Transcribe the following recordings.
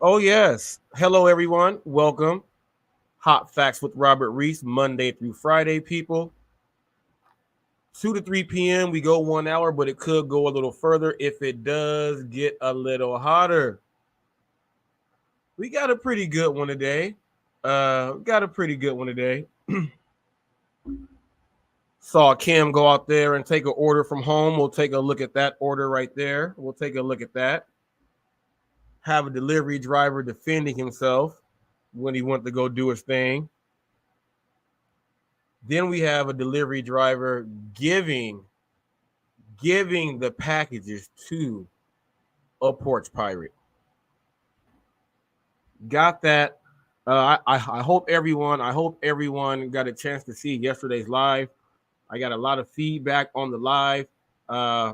Oh, yes. Hello, everyone. Welcome. Hot Facts with Robert Reese, Monday through Friday, people. 2 to 3 p.m. We go 1 hour, but it could go a little further if it does get a little hotter. We got a pretty good one today. Got a pretty good one today. Saw Kim go out there and take an order from home. We'll take a look at that order right there. We'll take a look at that. Have a delivery driver defending himself when he went to go do his thing. Then we have a delivery driver giving the packages to a porch pirate. Got that. I hope everyone got a chance to see yesterday's live. I got a lot of feedback on the live. Uh,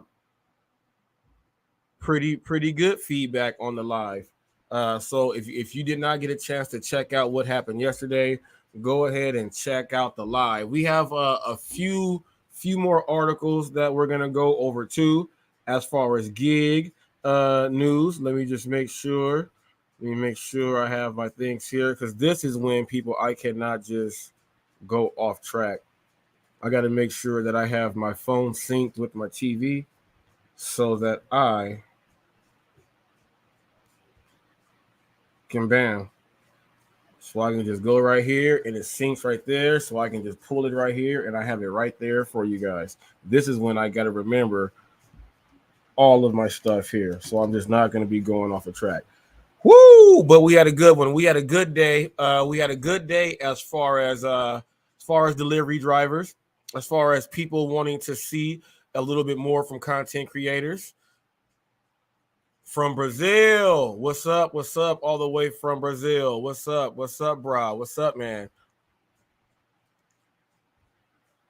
pretty good feedback on the live. So if you did not get a chance to check out what happened yesterday, go ahead and check out the live. We have a few more articles that we're gonna go over too, as far as gig news. Let me just make sure. Let me make sure I have my things here because this is when people I cannot just go off track. I got to make sure that I have my phone synced with my TV so that I can bam. So I can just go right here and it syncs right there. So I can just pull it right here and I have it right there for you guys. This is when I got to remember all of my stuff here. So I'm just not going to be going off a track. Woo! But we had a good one. We had a good day. We had a good day as far as delivery drivers, as far as people wanting to see a little bit more from content creators. From Brazil. What's up? What's up? All the way from Brazil. What's up? What's up, bro? What's up, man?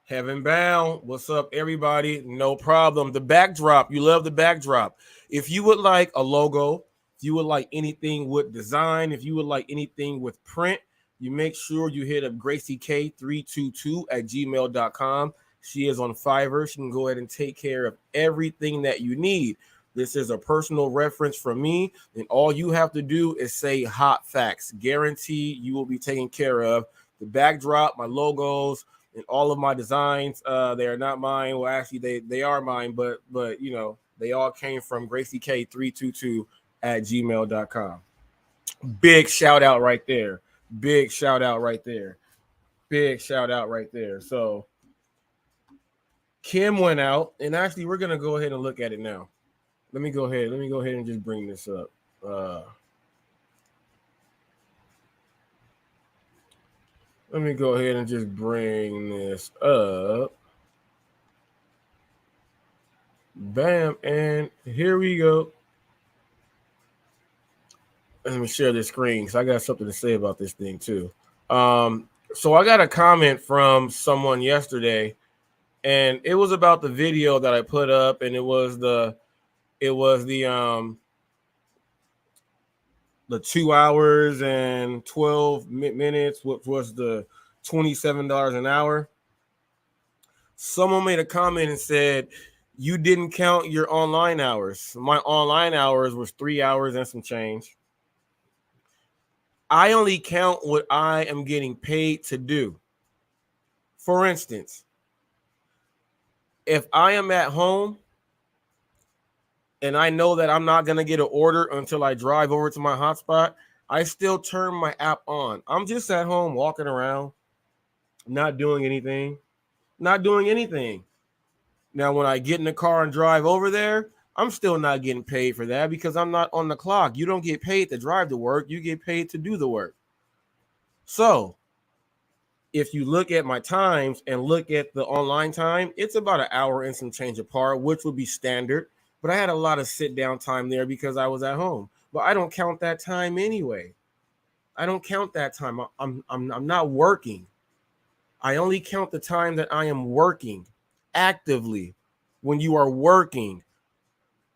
Heaven bound. What's up, everybody? No problem. The backdrop. You love the backdrop. If you would like a logo, if you would like anything with design, if you would like anything with print, you make sure you hit up Gracie K322 at gmail.com. She is on Fiverr. She can go ahead and take care of everything that you need. This is a personal reference from me, and all you have to do is say hot facts. Guarantee you will be taken care of. The backdrop, my logos, and all of my designs, they are not mine. Well, actually, they are mine, but they all came from Gracie K322 at gmail.com. Big shout out right there. Big shout out right there. Big shout out right there. So Kim went out, and actually, we're gonna go ahead and look at it now. Let me go ahead. Let me go ahead and just bring this up. Let me go ahead and just bring this up. Bam, and here we go. Let me share this screen because I got something to say about this thing too. So I got a comment from someone yesterday, and it was about the video that I put up, and it was the 2 hours and 12 minutes, which was the $27 an hour. Someone made a comment and said, "You didn't count your online hours." My online hours was 3 hours and some change. I only count what I am getting paid to do. For instance, if I am at home and I know that I'm not going to get an order until I drive over to my hotspot, I still turn my app on. I'm just at home walking around, not doing anything, not doing anything. Now, when I get in the car and drive over there, I'm still not getting paid for that because I'm not on the clock. You don't get paid to drive to work, you get paid to do the work. So, if you look at my times and look at the online time, it's about an hour and some change apart, which would be standard. But I had a lot of sit down time there because I was at home. But I don't count that time anyway. I don't count that time. I'm not working. I only count the time that I am working actively. When you are working,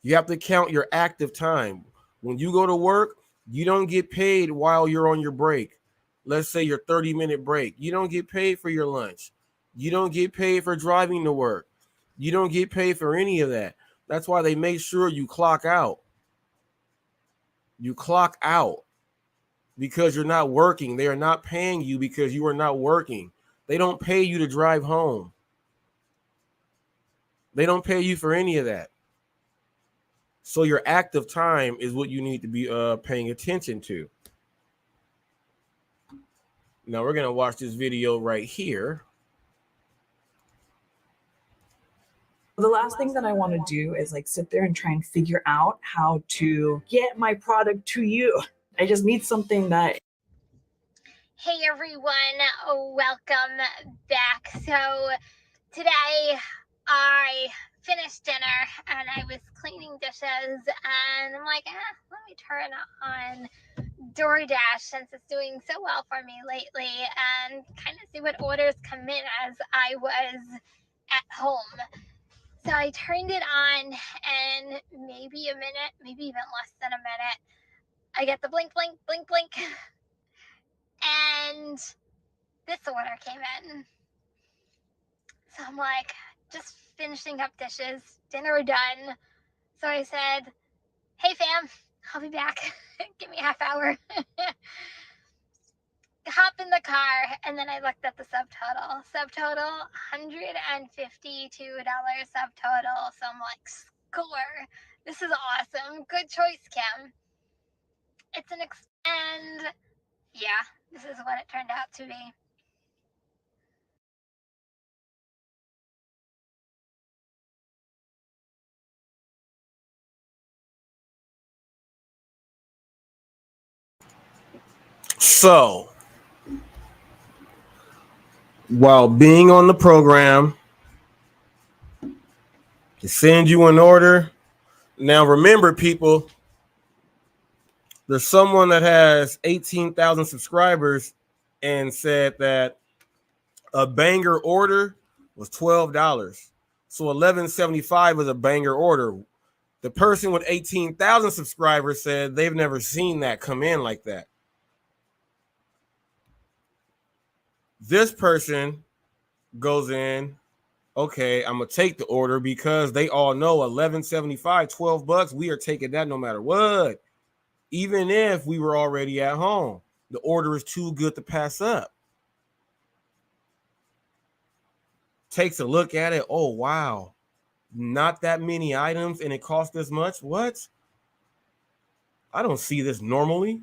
you have to count your active time. When you go to work, you don't get paid while you're on your break. Let's say your 30-minute break. You don't get paid for your lunch. You don't get paid for driving to work. You don't get paid for any of that. That's why they make sure you clock out. You clock out. because you're not working. They are not paying you because you are not working. They don't pay you to drive home. They don't pay you for any of that. So your active time is what you need to be paying attention to. Now we're going to watch this video right here. The last thing that I want to do is like sit there and try and figure out how to get my product to you. I just need something that... Hey everyone, welcome back. So today I finished dinner and I was cleaning dishes and I'm like, let me turn on DoorDash since it's doing so well for me lately and kind of see what orders come in as I was at home. So I turned it on and maybe a minute, maybe even less than a minute, I get the blink, blink, blink, blink. And this order came in. So I'm like, just finishing up dishes, dinner done. So I said, hey fam, I'll be back. Give me a half hour. Hop in the car, and then I looked at the subtotal. Subtotal, $152 subtotal. So I'm like, score. This is awesome. Good choice, Kim. It's and yeah, this is what it turned out to be. So, while being on the program, to send you an order. Now, remember, people, there's someone that has 18,000 subscribers and said that a banger order was $12. So $11.75 is a banger order. The person with 18,000 subscribers said they've never seen that come in like that. This person goes in, okay, I'm going to take the order because they all know $11.75, $12, we are taking that no matter what. Even if we were already at home, the order is too good to pass up. Takes a look at it. Oh, wow. Not that many items and it costs this much? What? I don't see this normally.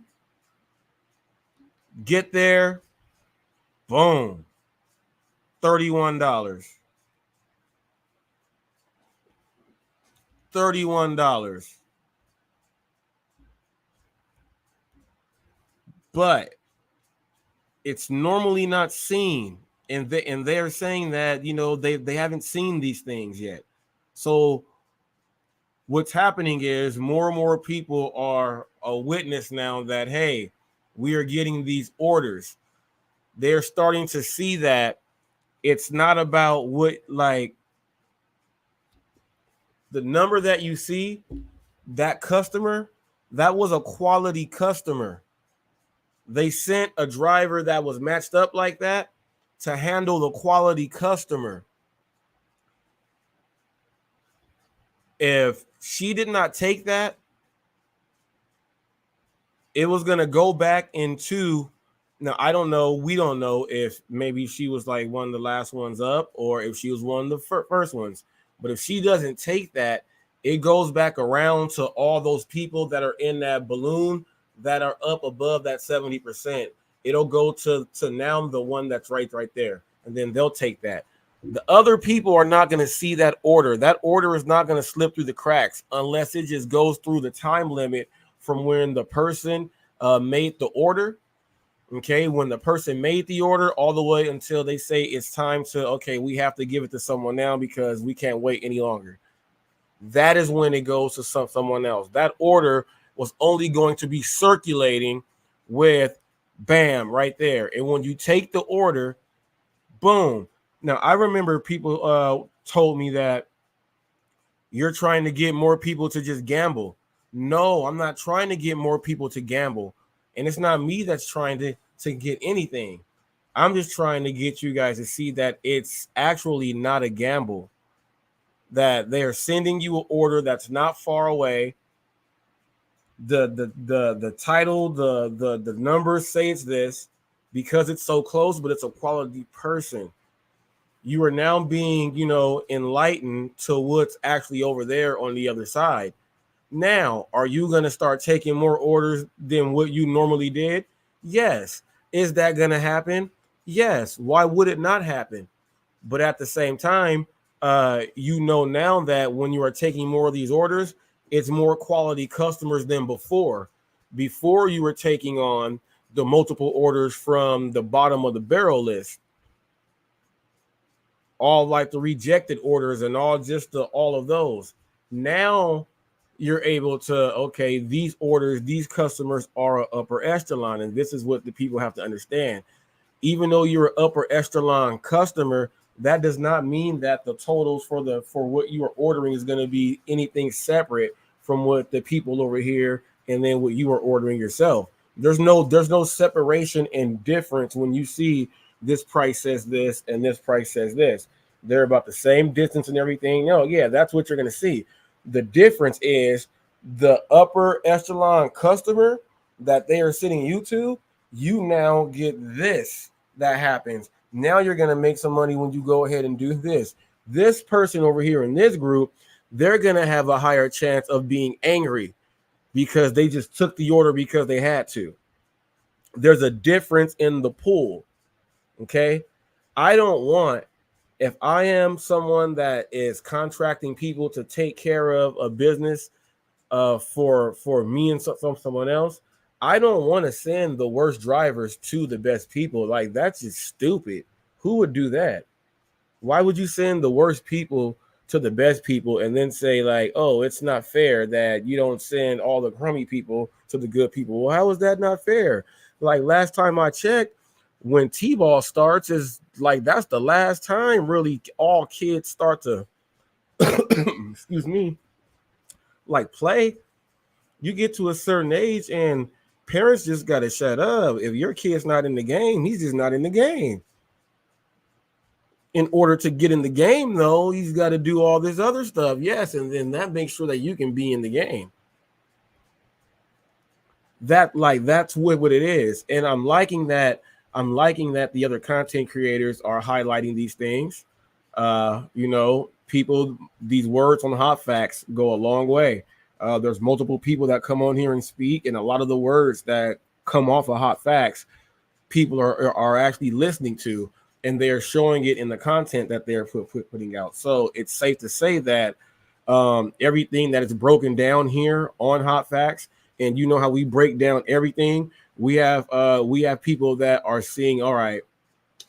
Get there. Boom. $31. $31. But it's normally not seen. And they're saying that, you know, they haven't seen these things yet. So what's happening is more and more people are a witness now that, hey, we are getting these orders. They're starting to see that it's not about what, like, the number that you see, that customer, that was a quality customer. They sent a driver that was matched up like that to handle the quality customer. If she did not take that, it was going to go back into, now I don't know, we don't know if maybe she was like one of the last ones up or if she was one of the first ones. But if she doesn't take that, it goes back around to all those people that are in that balloon that are up above that 70%. It'll go to now the one that's right there, and then they'll take that. The other people are not going to see that order. That order is not going to slip through the cracks unless it just goes through the time limit from when the person made the order. Okay, when the person made the order all the way until they say it's time to, okay, we have to give it to someone now because we can't wait any longer. That is when it goes to someone else. That order was only going to be circulating with bam right there. And when you take the order, boom. Now, I remember people told me that you're trying to get more people to just gamble. No, I'm not trying to get more people to gamble. And it's not me that's trying to get anything. I'm just trying to get you guys to see that it's actually not a gamble, that they are sending you an order that's not far away. the title, the numbers say it's this because it's so close, but it's a quality person. You are now being, enlightened to what's actually over there on the other side. Now, are you going to start taking more orders than what you normally did? Yes. Is that going to happen? Yes. Why would it not happen? But at the same time, now that when you are taking more of these orders, it's more quality customers than before. Before you were taking on the multiple orders from the bottom of the barrel list, all like the rejected orders and all of those. Now you're able to, okay, these orders, these customers are an upper echelon. And this is what the people have to understand. Even though you're an upper echelon customer, that does not mean that the totals for what you are ordering is going to be anything separate from what the people over here and then what you are ordering yourself. There's no separation and difference when you see this price says this and this price says this. They're about the same distance and everything. No, yeah, that's what you're going to see. The difference is the upper echelon customer that they are sending you to, you now get this that happens. Now you're going to make some money when you go ahead and do this. This person over here in this group, they're going to have a higher chance of being angry because they just took the order because they had to. There's a difference in the pool. Okay. I don't want, if I am someone that is contracting people to take care of a business for me and someone else, I don't want to send the worst drivers to the best people. Like, that's just stupid. Who would do that? Why would you send the worst people to the best people and then say like, oh, it's not fair that you don't send all the crummy people to the good people? Well, how is that not fair? Like, last time I checked, when T-ball starts, is like, that's the last time really all kids start to excuse me, like play. You get to a certain age and parents just got to shut up. If your kid's not in the game, he's just not in the game. In order to get in the game, though, he's got to do all this other stuff. Yes, and then that makes sure that you can be in the game. That's what it is. And I'm liking that the other content creators are highlighting these things. People, these words on Hot Facts go a long way. There's multiple people that come on here and speak, and a lot of the words that come off of Hot Facts, people are actually listening to, and they're showing it in the content that they're putting out. So it's safe to say that everything that is broken down here on Hot Facts, and you know how we break down everything, we have people that are seeing, all right,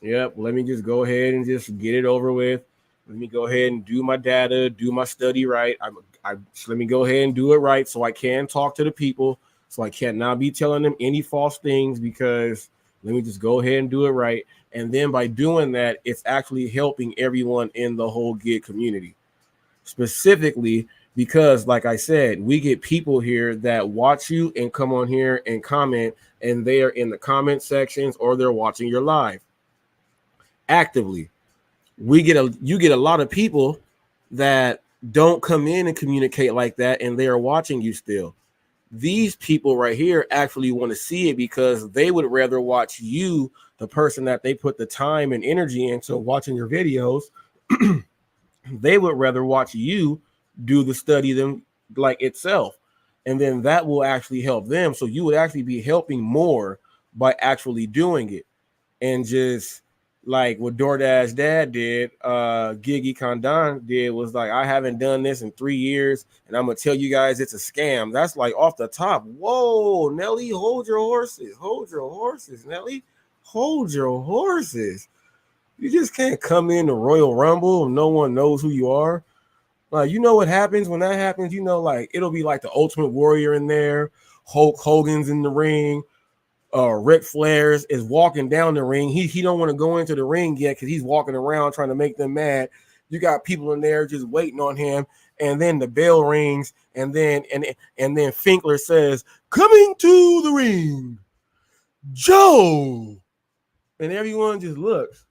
yep, let me just go ahead and just get it over with. Let me go ahead and do my data, do my study right. Let me go ahead and do it right so I can talk to the people, so I cannot be telling them any false things, because let me just go ahead and do it right. And then by doing that, it's actually helping everyone in the whole gig community. Specifically because, like I said, we get people here that watch you and come on here and comment, and they are in the comment sections or they're watching your live actively. You get a lot of people that don't come in and communicate like that, and they are watching you still. These people right here actually want to see it because they would rather watch you, the person that they put the time and energy into watching your videos. They would rather watch you do the study them like itself. And then that will actually help them. So you would actually be helping more by actually doing it. And just like what DoorDash dad did, Gigi Condon did, was like, I haven't done this in 3 years, and I'm gonna tell you guys it's a scam. That's like off the top. Whoa, Nelly, hold your horses. Hold your horses, Nelly. Hold your horses. You just can't come in the Royal Rumble and no one knows who you are. Like, you know what happens when that happens? You know, like, it'll be like the Ultimate Warrior in there, Hulk Hogan's in the ring, Ric Flair's is walking down the ring. He don't want to go into the ring yet because he's walking around trying to make them mad. You got people in there just waiting on him, and then the bell rings, and then Finkler says, "Coming to the ring, Joe," and everyone just looks.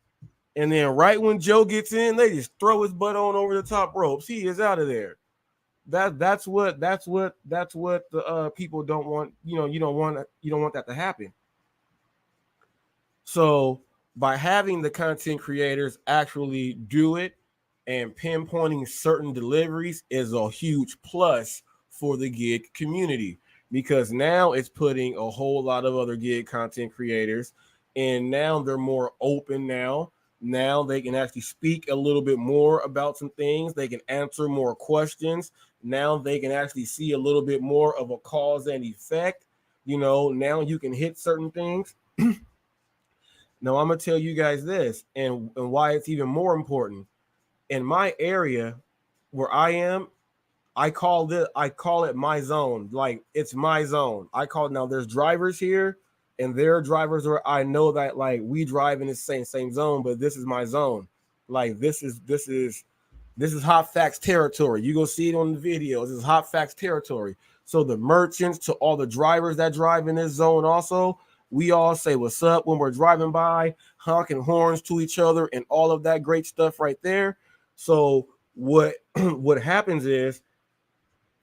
And then right when Joe gets in, they just throw his butt on over the top ropes. He is out of there. that's what the people don't want. You don't want that to happen. So by having the content creators actually do it and pinpointing certain deliveries is a huge plus for the gig community, because now it's putting a whole lot of other gig content creators, and now they're more open now. Now they can actually speak a little bit more about some things. They can answer more questions. Now they can actually see a little bit more of a cause and effect. Now you can hit certain things. Now I'm gonna tell you guys this, and why it's even more important. In my area where I am, I call it my zone. Like, it's my zone. Now there's drivers here, and there are drivers where I know that, like, we drive in the same zone, but this is my zone. Like, this is HotFacts territory. You go see it on the videos. This is HotFacts territory. So the merchants, to all the drivers that drive in this zone also, we all say what's up when we're driving by, honking horns to each other, and all of that great stuff right there. So what happens is,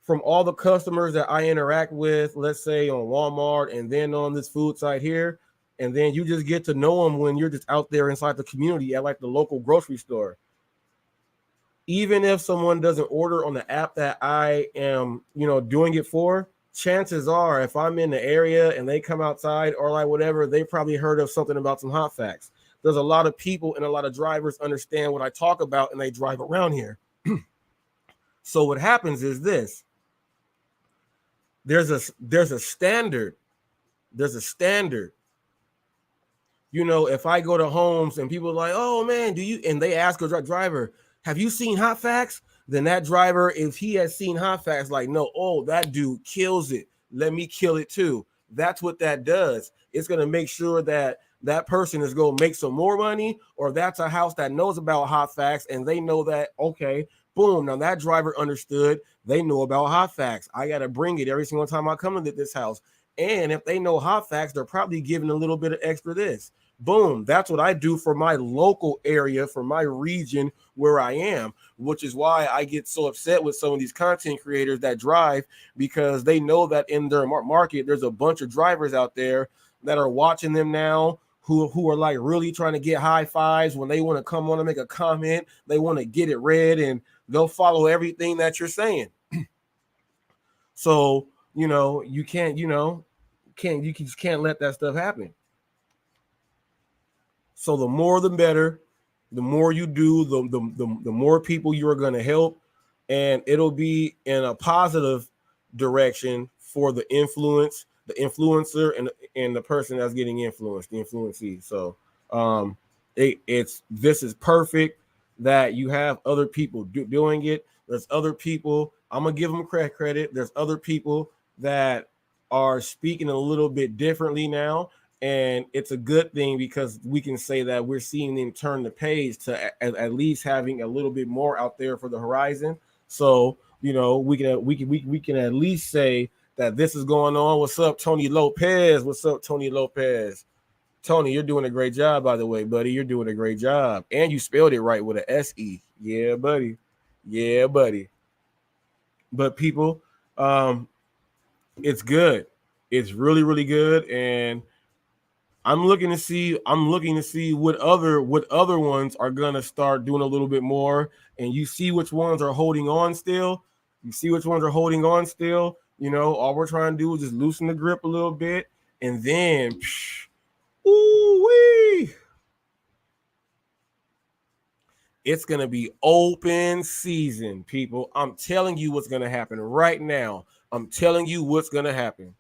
from all the customers that I interact with, let's say on Walmart and then on this food site here, and then you just get to know them when you're just out there inside the community at like the local grocery store. Even if someone doesn't order on the app that I am, doing it for, chances are, if I'm in the area and they come outside or like whatever, they probably heard of something about some HotFacts. There's a lot of people and a lot of drivers understand what I talk about, and they drive around here. So what happens is this. There's a standard. There's a standard. If I go to homes and people are like, oh man, and they ask a driver, have you seen HotFacts? Then that driver, if he has seen HotFacts, like, no, oh, that dude kills it. Let me kill it too. That's what that does. It's going to make sure that that person is going to make some more money, or that's a house that knows about HotFacts and they know that, okay, boom, now that driver understood. They know about HotFacts. I got to bring it every single time I come into this house. And if they know HotFacts, they're probably giving a little bit of extra this. Boom, that's what I do for my local area, for my region where I am, which is why I get so upset with some of these content creators that drive, because they know that in their market, there's a bunch of drivers out there that are watching them now who are like really trying to get high fives when they want to come on and make a comment. They want to get it read, and they'll follow everything that you're saying. So, you just can't let that stuff happen. So the more the better. The more you do, the more people you are going to help, and it'll be in a positive direction for the influencer, and the person that's getting influenced, the influencee. So this is perfect that you have other people doing it. There's other people, I'm gonna give them credit. There's other people that are speaking a little bit differently now. And it's a good thing, because we can say that we're seeing them turn the page to at least having a little bit more out there for the horizon. So, we can at least say that this is going on. What's up, Tony Lopez? What's up, Tony Lopez? Tony, you're doing a great job, by the way, buddy. You're doing a great job. And you spelled it right with an S-E. Yeah, buddy. Yeah, buddy. But people, it's good. It's really, really good. And I'm looking to see what other ones are gonna start doing a little bit more, and you see which ones are holding on still. All we're trying to do is just loosen the grip a little bit, and then, ooh-wee, it's gonna be open season, people. I'm telling you what's gonna happen right now. I'm telling you what's gonna happen.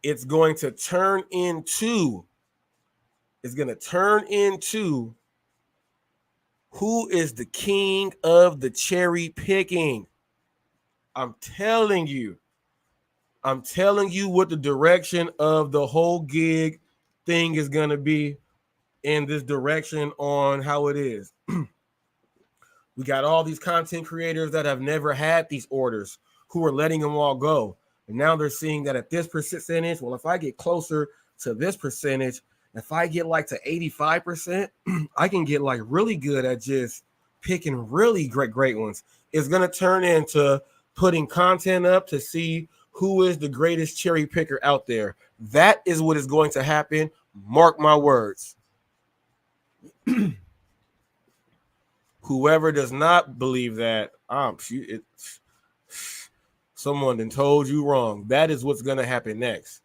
It's going to turn into who is the king of the cherry picking. I'm telling you what the direction of the whole gig thing is going to be, in this direction on how it is. We got all these content creators that have never had these orders, who are letting them all go. And now they're seeing that at this percentage, well, if I get closer to this percentage, if I get like to 85%, I can get like really good at just picking really great ones. It's going to turn into putting content up to see who is the greatest cherry picker out there. That is what is going to happen. Mark my words. Whoever does not believe that, someone then told you wrong. That is what's going to happen next.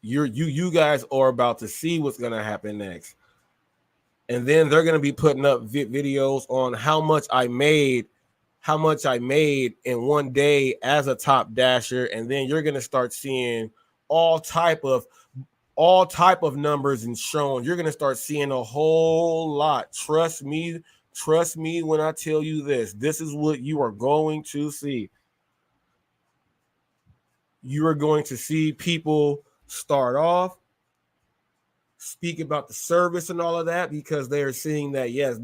You guys are about to see what's going to happen next. And then they're going to be putting up videos on how much I made in one day as a top dasher. And then you're going to start seeing all type of numbers and shown. You're going to start seeing a whole lot. Trust me when I tell you this. This is what you are going to see. You are going to see people start off, speak about the service and all of that, because they are seeing that, yes,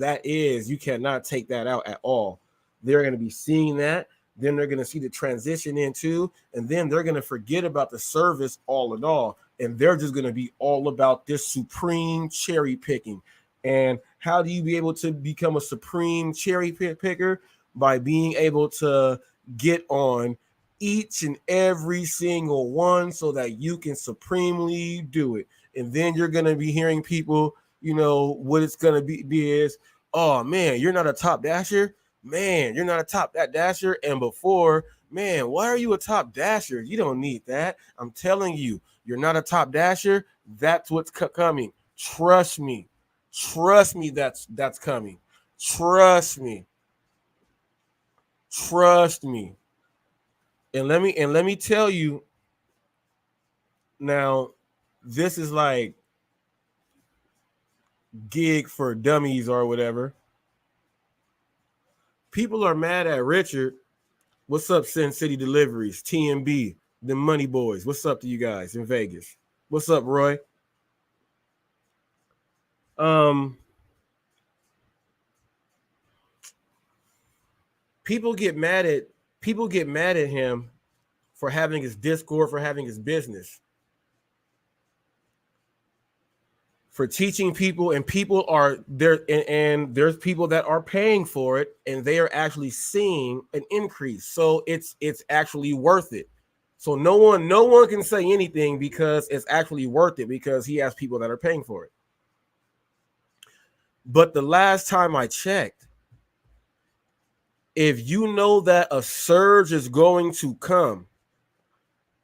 you cannot take that out at all. They're going to be seeing that. Then they're going to see the transition into, and then they're going to forget about the service all in all. And they're just going to be all about this supreme cherry picking. And how do you be able to become a supreme cherry picker? By being able to get on each and every single one so that you can supremely do it. And then you're going to be hearing people, what it's going to be is, oh man, you're not a top dasher. Man, you're not a top dasher. And before, man, why are you a top dasher? You don't need that. I'm telling you, you're not a top dasher. That's what's coming. Trust me. That's coming. Trust me. And let me tell you now, this is like gig for dummies or whatever. People are mad at Richard. What's up, Sin City Deliveries, TMB, the Money Boys? What's up to you guys in Vegas? What's up, Roy? People get mad at him for having his Discord, for having his business, for teaching people, and people are there, and there's people that are paying for it, and they are actually seeing an increase. So it's actually worth it. So no one can say anything because it's actually worth it, because he has people that are paying for it. But the last time I checked, if you know that a surge is going to come,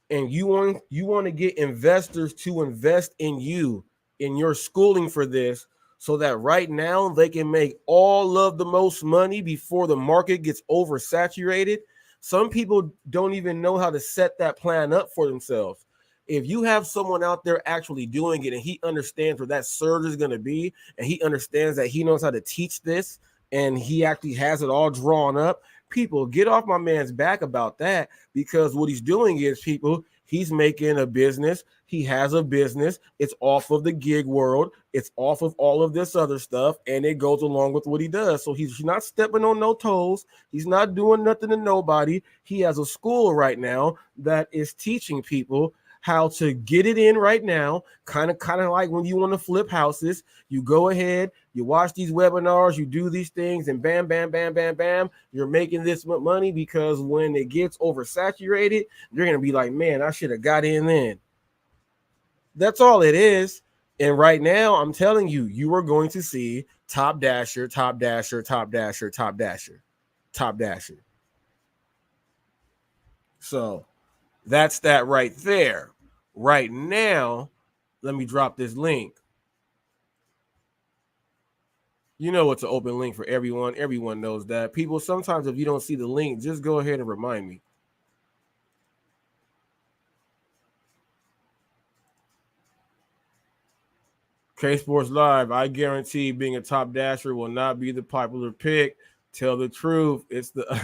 and you want to get investors to invest in you, in your schooling for this, so that right now they can make all of the most money before the market gets oversaturated. Some people don't even know how to set that plan up for themselves. If you have someone out there actually doing it, and he understands where that surge is going to be, and he understands that he knows how to teach this, and he actually has it all drawn up, people, get off my man's back about that, because what he's doing is, people, he's making a business. He has a business. It's off of the gig world. It's off of all of this other stuff, and it goes along with what he does. So he's not stepping on no toes. He's not doing nothing to nobody. He has a school right now that is teaching people how to get it in right now. Kind of like when you want to flip houses, you go ahead, you watch these webinars, you do these things, and bam, bam, bam, bam, bam, you're making this money, because when it gets oversaturated, you're going to be like, man, I should have got in then. That's all it is. And right now, I'm telling you, you are going to see top dasher, top dasher, top dasher, top dasher, top dasher. So that's that right there. Right now, let me drop this link. You know it's an open link for everyone. Everyone knows that. People, sometimes if you don't see the link, just go ahead and remind me. K Sports Live, I guarantee being a top dasher will not be the popular pick. Tell the truth. It's the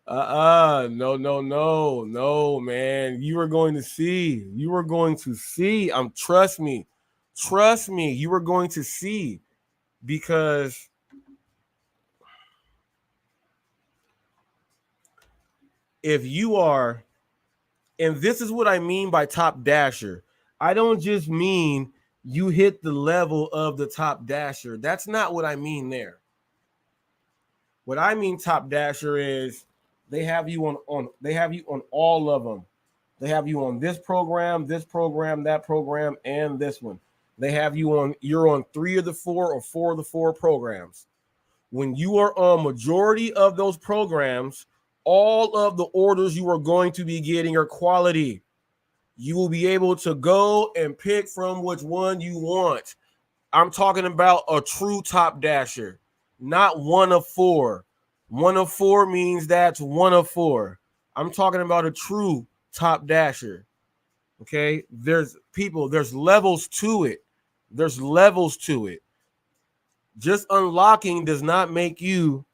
no, man. You are going to see. Trust me. You are going to see, because if you are, and this is what I mean by top dasher. I don't just mean you hit the level of the top dasher. That's not what I mean there. What I mean top dasher is they have you on all of them. They have you on this program, that program, and this one. You're on 3 of the 4 or 4 of the 4 programs. When you are on majority of those programs, all of the orders you are going to be getting are quality. You will be able to go and pick from which one you want. I'm talking about a true top dasher, not 1 of 4. 1 of 4 means that's 1 of 4. I'm talking about a true top dasher. Okay, there's levels to it. There's levels to it. Just unlocking does not make you.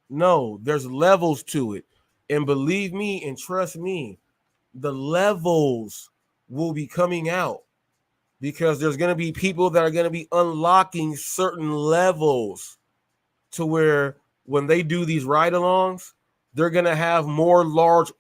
No, there's levels to it. And believe me and trust me, the levels will be coming out because there's going to be people that are going to be unlocking certain levels to where when they do these ride-alongs, they're going to have more larger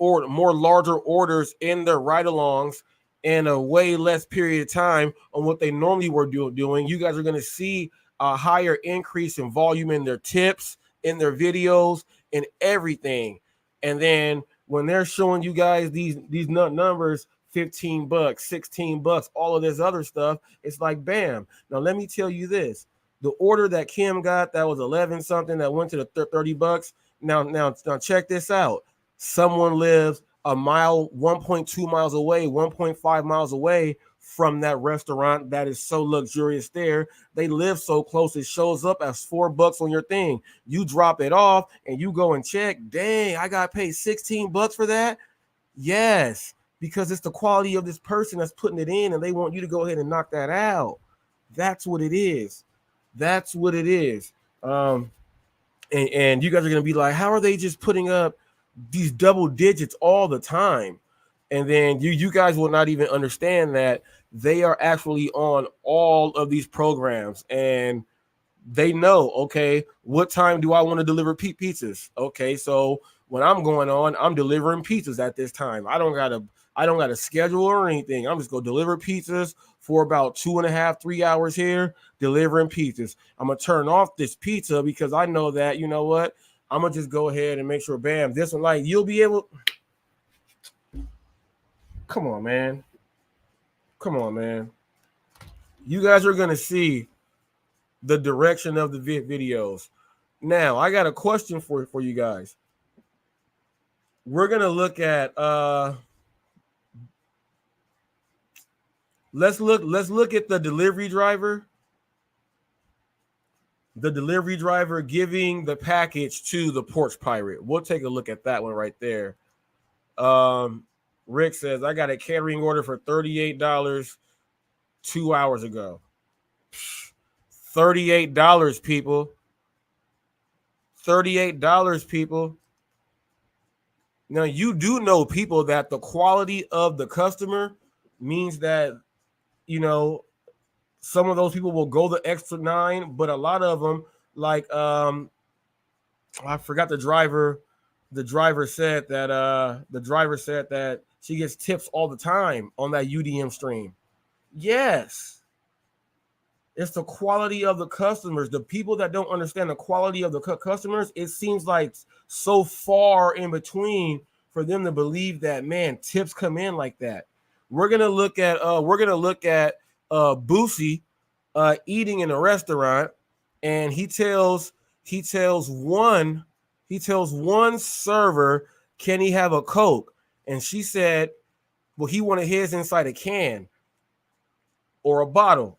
orders in their ride-alongs in a way less period of time on what they normally were doing. You guys are going to see a higher increase in volume in their tips, in their videos, and everything. And then when they're showing you guys these numbers, $15, $16, all of this other stuff, it's like bam. Now let me tell you this. The order that Kim got that was 11 something that went to the $30. Now check this out. Someone lives a mile, 1.2 miles away, 1.5 miles away from that restaurant that is so luxurious there. They live so close, it shows up as $4 on your thing. You drop it off and you go and check. Dang, I got paid $16 for that. Yes, because it's the quality of this person that's putting it in and they want you to go ahead and knock that out. That's what it is. That's what it is. And you guys are going to be like, how are they just putting up these double digits all the time? And then you guys will not even understand that they are actually on all of these programs and they know, okay, what time do I want to deliver pizzas? Okay, so when I'm going on, I'm delivering pizzas at this time. I don't got a schedule or anything. I'm just going to deliver pizzas for about 2.5, 3 hours here, delivering pizzas. I'm going to turn off this pizza because I know that, you know what? I'm going to just go ahead and make sure, bam, this one, like, you'll be able. Come on, man. Come on, man. You guys are going to see the direction of the videos. Now, I got a question for you guys. We're going to look at let's look at the delivery driver. The delivery driver giving the package to the Porch pirate. We'll take a look at that one right there. Rick says, I got a catering order for $38 2 hours ago. $38, people. $38, people. Now, you do know, people, that the quality of the customer means that, you know, some of those people will go the extra 9, but a lot of them, like, I forgot the driver. The driver said that she gets tips all the time on that UDM stream. Yes. It's the quality of the customers. The people that don't understand the quality of the customers, it seems like so far in between for them to believe that, man, tips come in like that. We're gonna look at Boosie eating in a restaurant, and he tells one server, can he have a Coke? And she said, well, he wanted his inside a can or a bottle.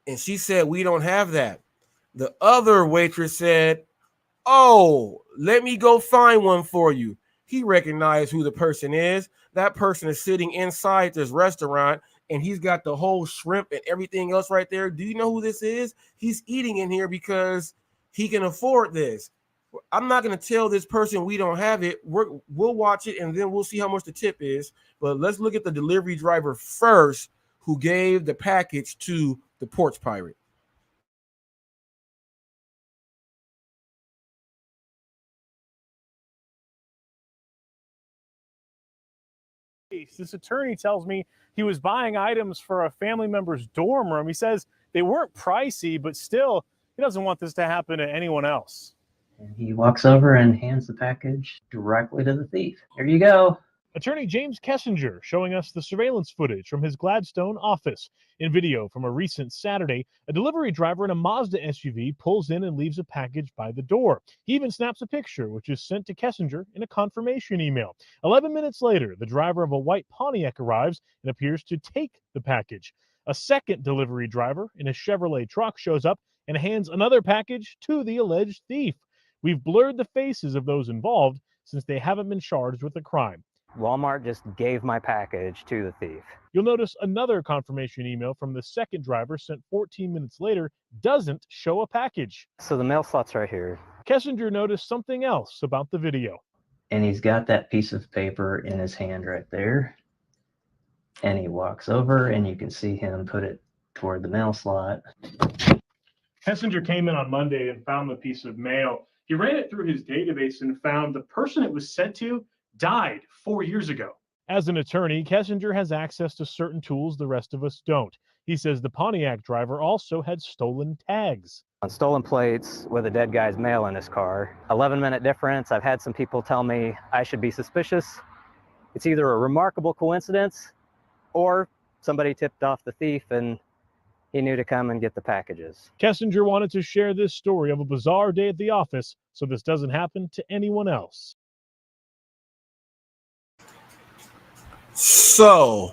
And she said, we don't have that. The other waitress said, oh, let me go find one for you. He recognized who the person is. That person is sitting inside this restaurant, and he's got the whole shrimp and everything else right there. Do you know who this is? He's eating in here because he can afford this. I'm not going to tell this person we don't have it. We'll watch it, and then we'll see how much the tip is. But let's look at the delivery driver first, who gave the package to the Porch pirate. case. This attorney tells me he was buying items for a family member's dorm room. He says they weren't pricey, but still, he doesn't want this to happen to anyone else. And he walks over and hands the package directly to the thief. Here you go. Attorney James Kessinger showing us the surveillance footage from his Gladstone office. In video from a recent Saturday, a delivery driver in a Mazda SUV pulls in and leaves a package by the door. He even snaps a picture, which is sent to Kessinger in a confirmation email. 11 minutes later, the driver of a white Pontiac arrives and appears to take the package. A second delivery driver in a Chevrolet truck shows up and hands another package to the alleged thief. We've blurred the faces of those involved since they haven't been charged with the crime. Walmart just gave my package to the thief. You'll notice another confirmation email from the second driver sent 14 minutes later doesn't show a package. So the mail slot's right here. Kessinger noticed something else about the video. And he's got that piece of paper in his hand right there. And he walks over and you can see him put it toward the mail slot. Kessinger came in on Monday and found the piece of mail. He ran it through his database and found the person it was sent to died 4 years ago. As an attorney, Kessinger has access to certain tools the rest of us don't. He says the Pontiac driver also had stolen tags. On stolen plates with a dead guy's mail in his car. 11-minute difference. I've had some people tell me I should be suspicious. It's either a remarkable coincidence or somebody tipped off the thief and he knew to come and get the packages. Kessinger wanted to share this story of a bizarre day at the office so this doesn't happen to anyone else. So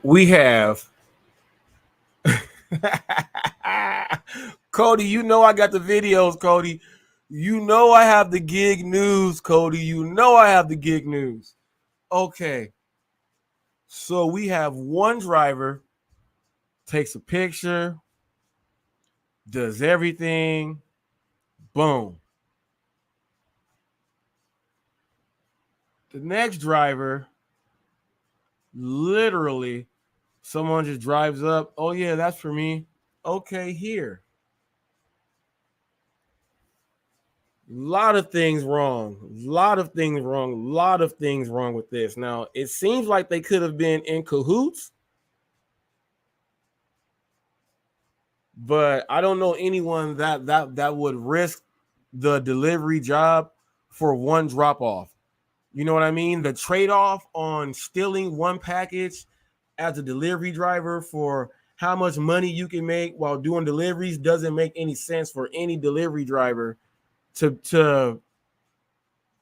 we have Cody, you know I got the videos, Cody. You know I have the gig news, Cody. You know I have the gig news. Okay. So we have one driver takes a picture, does everything, boom. The next driver, literally, someone just drives up. Oh, yeah, that's for me. Okay, here. A lot of things wrong. A lot of things wrong. A lot of things wrong with this. Now, it seems like they could have been in cahoots, but I don't know anyone that would risk the delivery job for one drop-off. You know what I mean? The trade-off on stealing one package as a delivery driver for how much money you can make while doing deliveries doesn't make any sense for any delivery driver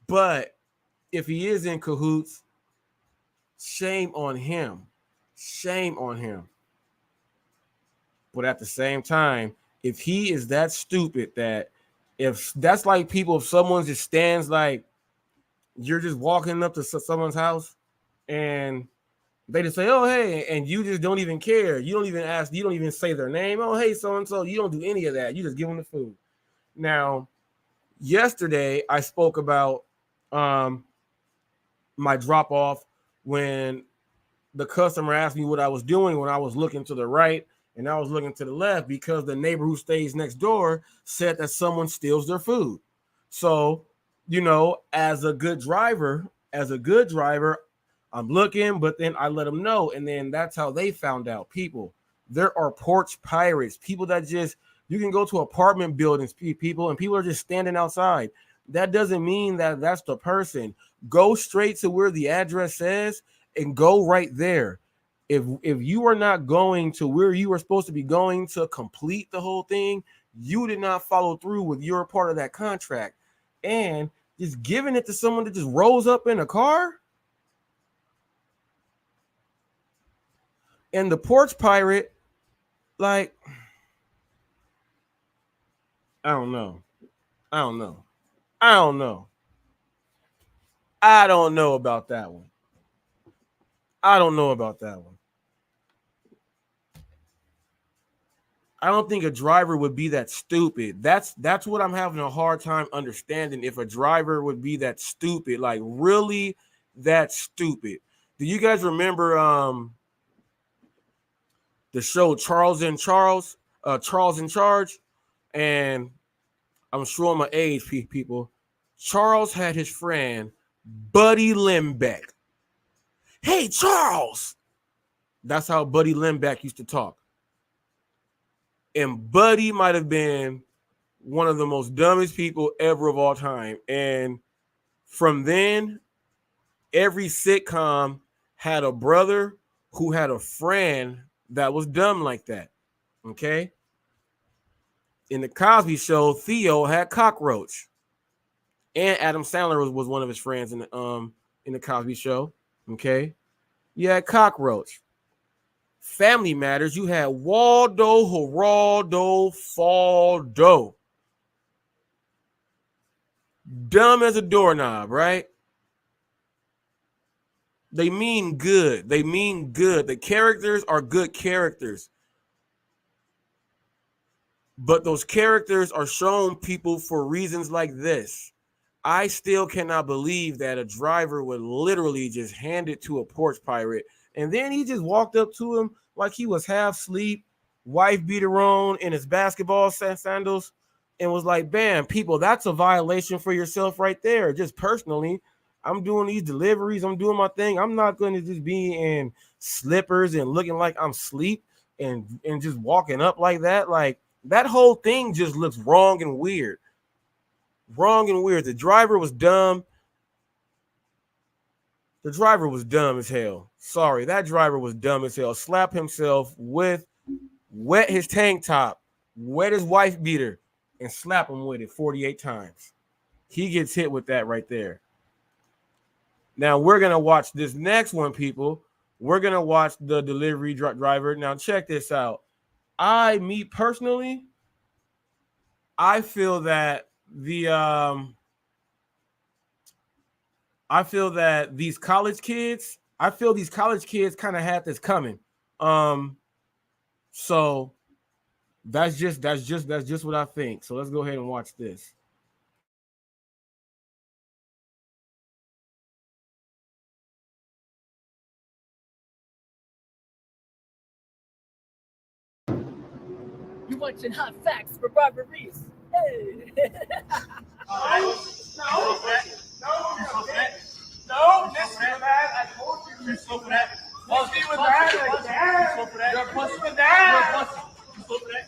but if he is in cahoots, shame on him. Shame on him. But at the same time, if he is that stupid that if that's like people, if someone just stands like you're just walking up to someone's house and they just say, oh, hey, and you just don't even care. You don't even ask. You don't even say their name. Oh, hey, so-and-so. You don't do any of that. You just give them the food. Now, yesterday, I spoke about my drop-off when the customer asked me what I was doing when I was looking to the right and I was looking to the left because the neighbor who stays next door said that someone steals their food. So, you know, as a good driver, I'm looking, but then I let them know. And then that's how they found out. People, there are porch pirates, people that just, you can go to apartment buildings, people, and people are just standing outside. That doesn't mean that that's the person. Go straight to where the address says and go right there. If you are not going to where you were supposed to be going to complete the whole thing, you did not follow through with your part of that contract. And just giving it to someone that just rolls up in a car. And the porch pirate, like, I don't know about that one. I don't think a driver would be that stupid. That's what I'm having a hard time understanding. If a driver would be that stupid, like really that stupid. Do you guys remember the show Charles in Charge? And I'm showing my age, people. Charles had his friend Buddy Limbeck. Hey, Charles. That's how Buddy Limbeck used to talk. And Buddy might have been one of the most dumbest people ever of all time. And from then, every sitcom had a brother who had a friend that was dumb like that. Okay? In the Cosby Show, Theo had Cockroach. And Adam Sandler was one of his friends in the Cosby Show. Okay? You had Cockroach. Family Matters, you had Waldo, Geraldo, Faldo. Dumb as a doorknob, right? They mean good. They mean good. The characters are good characters. But those characters are shown people for reasons like this. I still cannot believe that a driver would literally just hand it to a porch pirate. And then he just walked up to him like he was half asleep, wife beater on in his basketball sandals, and was like, bam, people, that's a violation for yourself right there. Just personally, I'm doing these deliveries. I'm doing my thing. I'm not going to just be in slippers and looking like I'm asleep and just walking up like that. Like, that whole thing just looks wrong and weird. Wrong and weird. The driver was dumb. The driver was dumb as hell. Sorry, that driver was dumb as hell. Slap himself with, wet his tank top, wet his wife beater, and slap him with it 48 times. He gets hit with that right there. Now, we're going to watch this next one, people. We're going to watch the delivery driver. Now, check this out. Me personally, I feel that these college kids kind of had this coming. So that's just what I think. So let's go ahead and watch this. You watching Hot Facts for Barbara Reese. Hey. No, listen to that. I told you. You're slow for that. Pussy with that. You're a pussy with that. You're a pussy. You slow for that.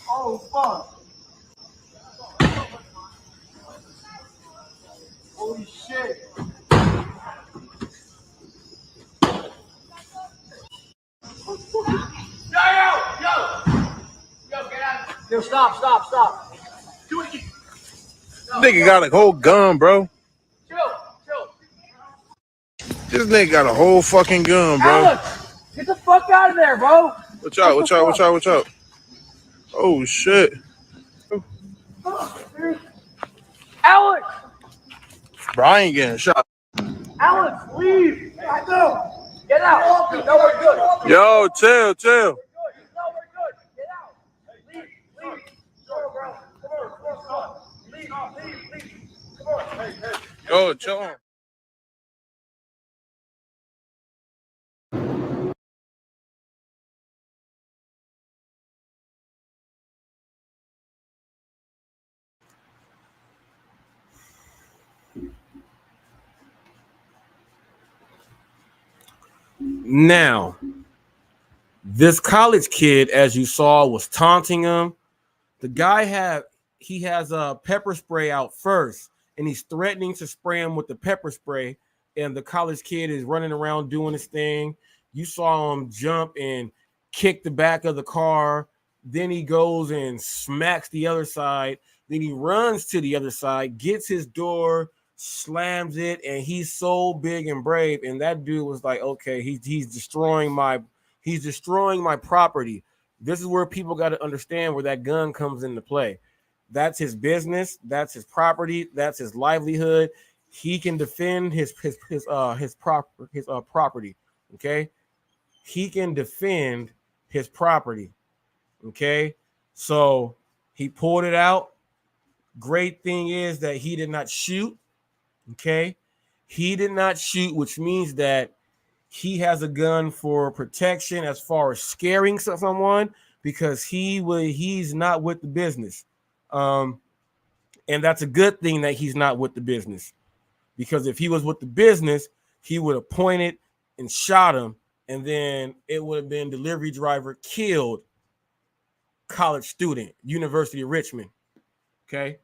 Oh, fuck. Holy shit. Yo, get out. Yo, stop. Do it again. Nigga got a whole gun, bro. Chill. This nigga got a whole fucking gun, bro. Alex, get the fuck out of there, bro. Watch out. Oh, shit. Alex, Bro, I ain't getting shot. leave. I know. Get out. No, we're good. Yo, chill. No, we're good. Get out. Leave. Go, bro. Come on. Leave. Come on. Hey. Yo, chill. Now, this college kid, as you saw, was taunting him. The guy has a pepper spray out first, and he's threatening to spray him with the pepper spray. And the college kid is running around doing his thing. You saw him jump and kick the back of the car. Then he goes and smacks the other side. Then he runs to the other side, gets his door, slams it, and he's so big and brave. And that dude was like, okay, he's destroying my property. This is where people got to understand where that gun comes into play. That's his business, that's his property, that's his livelihood. He can defend his property. Okay, he can defend his property. Okay, so he pulled it out. Great thing is that he did not shoot. Okay, he did not shoot, which means that he has a gun for protection as far as scaring someone, because he's not with the business. And that's a good thing that he's not with the business, because if he was with the business, he would have pointed and shot him, and then it would have been delivery driver killed college student, University of Richmond. Okay.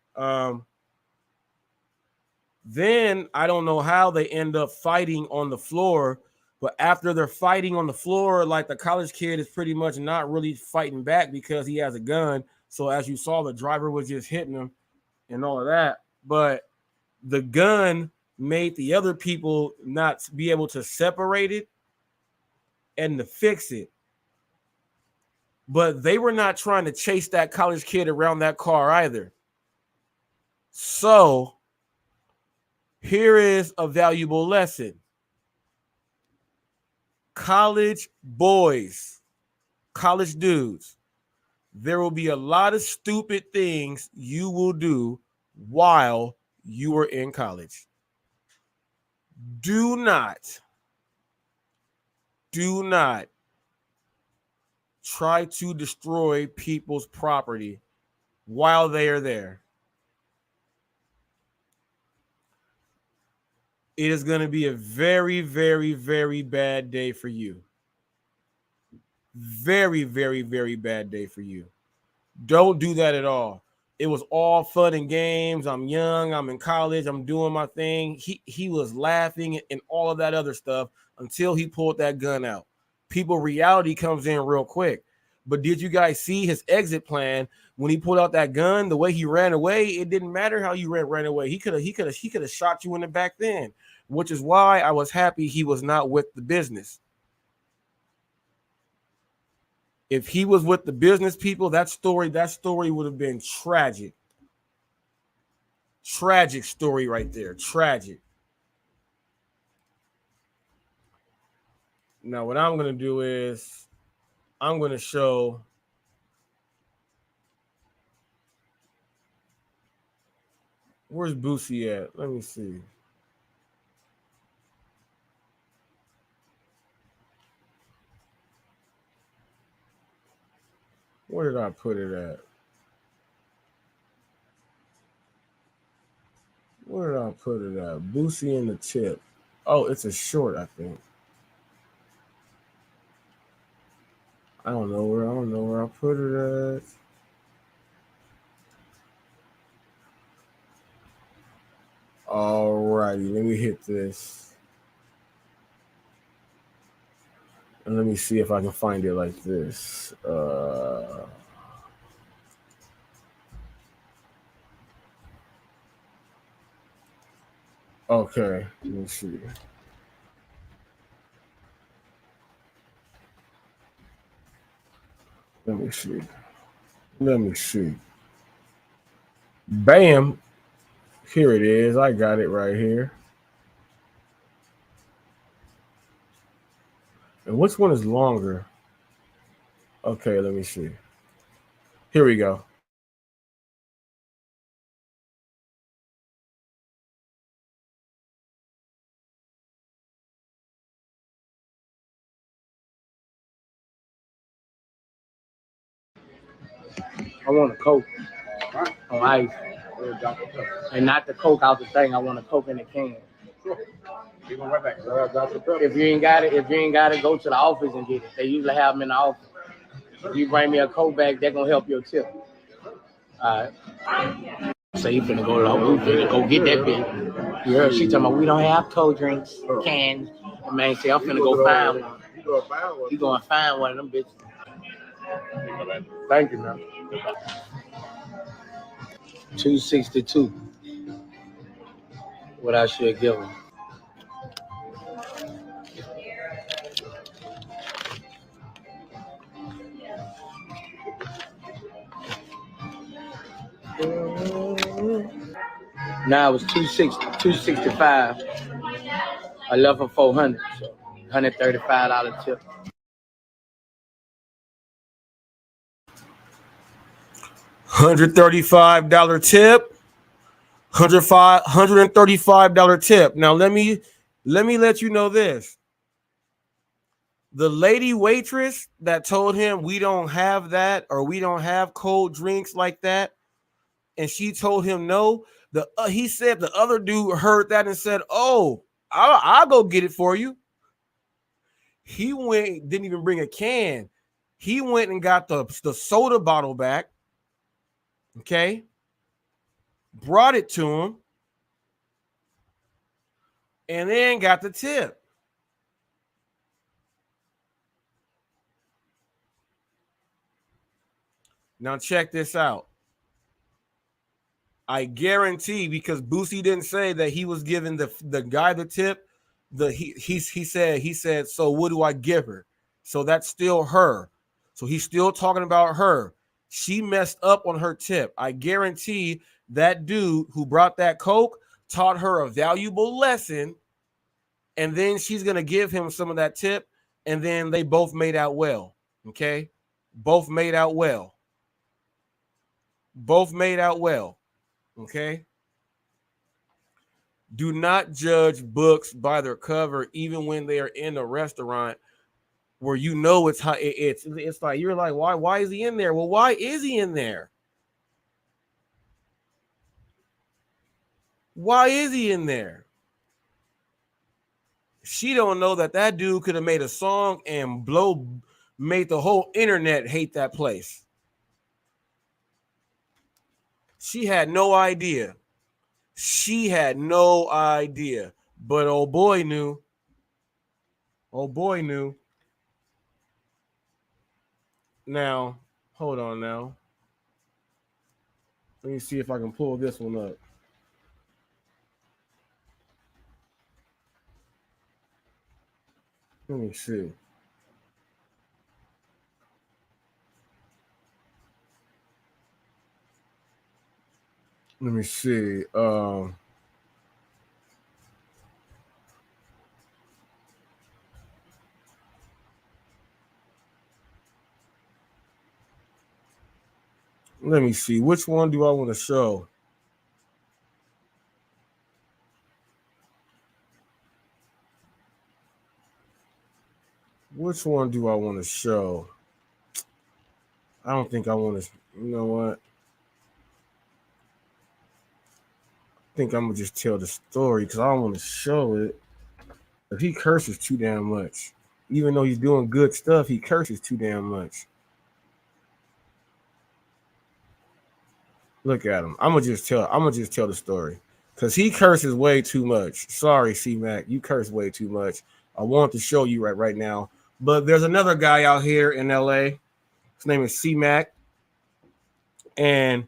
Then I don't know how they end up fighting on the floor, but after they're fighting on the floor, like the college kid is pretty much not really fighting back because he has a gun. So as you saw, the driver was just hitting him and all of that. But the gun made the other people not be able to separate it and to fix it. But they were not trying to chase that college kid around that car either. So here is a valuable lesson. College boys, college dudes, there will be a lot of stupid things you will do while you are in college. Do not try to destroy people's property while they are there. It is going to be a very, very, very bad day for you. Very, very, very bad day for you. Don't do that at all. It was all fun and games. I'm young. I'm in college. I'm doing my thing. He was laughing and all of that other stuff until he pulled that gun out. People, reality comes in real quick. But did you guys see his exit plan when he pulled out that gun? The way he ran away, it didn't matter how you ran away. He could have shot you in the back then, which is why I was happy he was not with the business. If he was with the business people, that story would have been tragic. Tragic story right there. Tragic. Now, what I'm going to do is I'm going to show where's Boosie at? Let me see. Where did I put it at? Where did I put it at? Boosie and the Tip. Oh, it's a short, I think. I don't know where I put it at. All righty, let me hit this. And let me see if I can find it like this. Okay, let me see. Let me see. Bam. Here it is. I got it right here. And which one is longer? Okay, let me see. Here we go. I want a Coke on ice. And not the Coke out the thing. I want a Coke in the can. If you ain't got it, go to the office and get it. They usually have them in the office. If you bring me a Coke bag, they're gonna help your tip. All right. So you finna go get that bitch. You heard she talking about we don't have cold drinks, cans. The man say I'm finna go find one. You gonna find one of them bitches. Thank you, man. 262. What I should give him. Now it was 260, 265. I left for 400, so $135 tip. $135 tip. $135 tip. Now let me let you know this. The lady waitress that told him we don't have that or we don't have cold drinks like that, and she told him no. He said the other dude heard that and said, "Oh, I'll go get it for you." He went, didn't even bring a can. He went and got the soda bottle back. Okay. Brought it to him. And then got the tip. Now check this out. I guarantee, because Boosie didn't say that he was giving the guy the tip. He said, so what do I give her? So that's still her. So he's still talking about her. She messed up on her tip. I guarantee that dude who brought that Coke taught her a valuable lesson, and then she's gonna give him some of that tip, and then they both made out well. Okay, both made out well. Both made out well. Okay. Do not judge books by their cover, even when they are in a restaurant where you know it's hot. It's like you're like, why is he in there? Well, why is he in there? Why is he in there? She don't know that dude could have made a song and made the whole internet hate that place. She had no idea. She had no idea. But old boy knew. Old boy knew. Now, hold on now. Let me see if I can pull this one up. Let me see. Let me see. Let me see. Which one do I want to show? Which one do I want to show? I don't think I want to. You know what? I think I'm going to just tell the story because I don't want to show it. But he curses too damn much. Even though he's doing good stuff, he curses too damn much. Look at him. I'm gonna just tell the story. Because he curses way too much. Sorry, C-Mac. You curse way too much. I want to show you right now. But there's another guy out here in LA. His name is C-Mac. And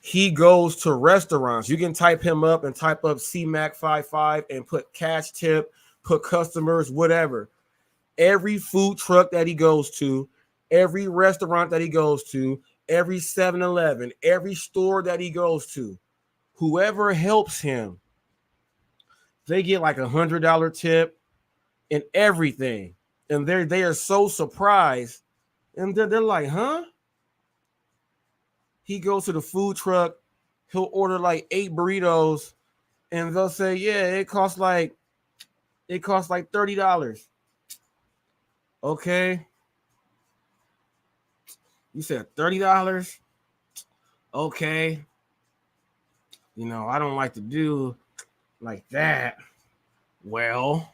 he goes to restaurants. You can type him up and type up C-Mac55 and put cash tip, put customers, whatever. Every food truck that he goes to, every restaurant that he goes to, every 7-Eleven, every store that he goes to, whoever helps him, they get like $100 tip and everything. And they are so surprised. And they're like, huh? He goes to the food truck, he'll order like 8 burritos, and they'll say, yeah, it costs like $30. Okay. You said $30? Okay. You know, I don't like to do like that. Well,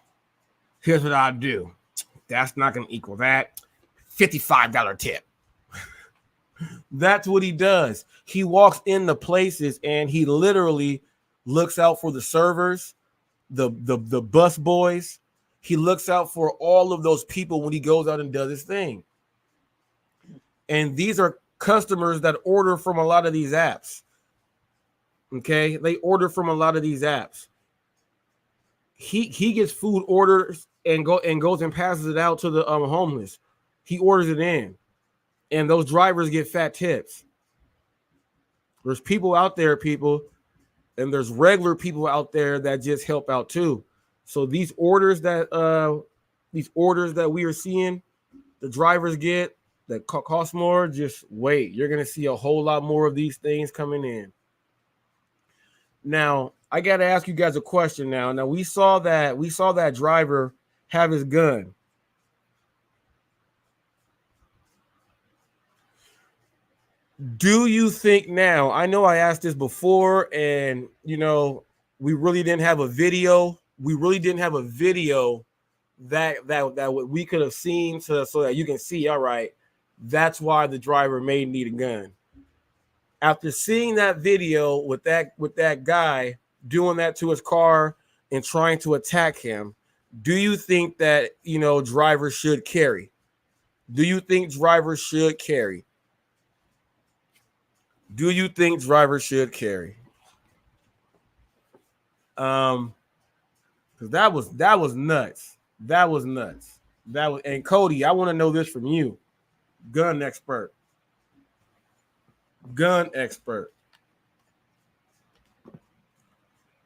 here's what I'll do. That's not going to equal that. $55 tip. That's what he does. He walks into places and he literally looks out for the servers, the bus boys. He looks out for all of those people when he goes out and does his thing. And these are customers that order from a lot of these apps. Okay, they order from a lot of these apps. He gets food orders and goes and passes it out to the homeless. He orders it in, and those drivers get fat tips. There's people out there, and there's regular people out there that just help out too. So these orders that we are seeing, the drivers get that cost more. Just wait, you're gonna see a whole lot more of these things coming in. Now, I got to ask you guys a question now. Now, we saw that driver have his gun. Do you think now? I know I asked this before, and we really didn't have a video. We really didn't have a video that we could have seen so that you can see. All right, that's why the driver may need a gun. After seeing that video with that guy doing that to his car and trying to attack him, do you think that drivers should carry? Do you think drivers should carry? Do you think drivers should carry? Because that was nuts. That was nuts. And Cody, I want to know this from you, gun expert. Gun expert.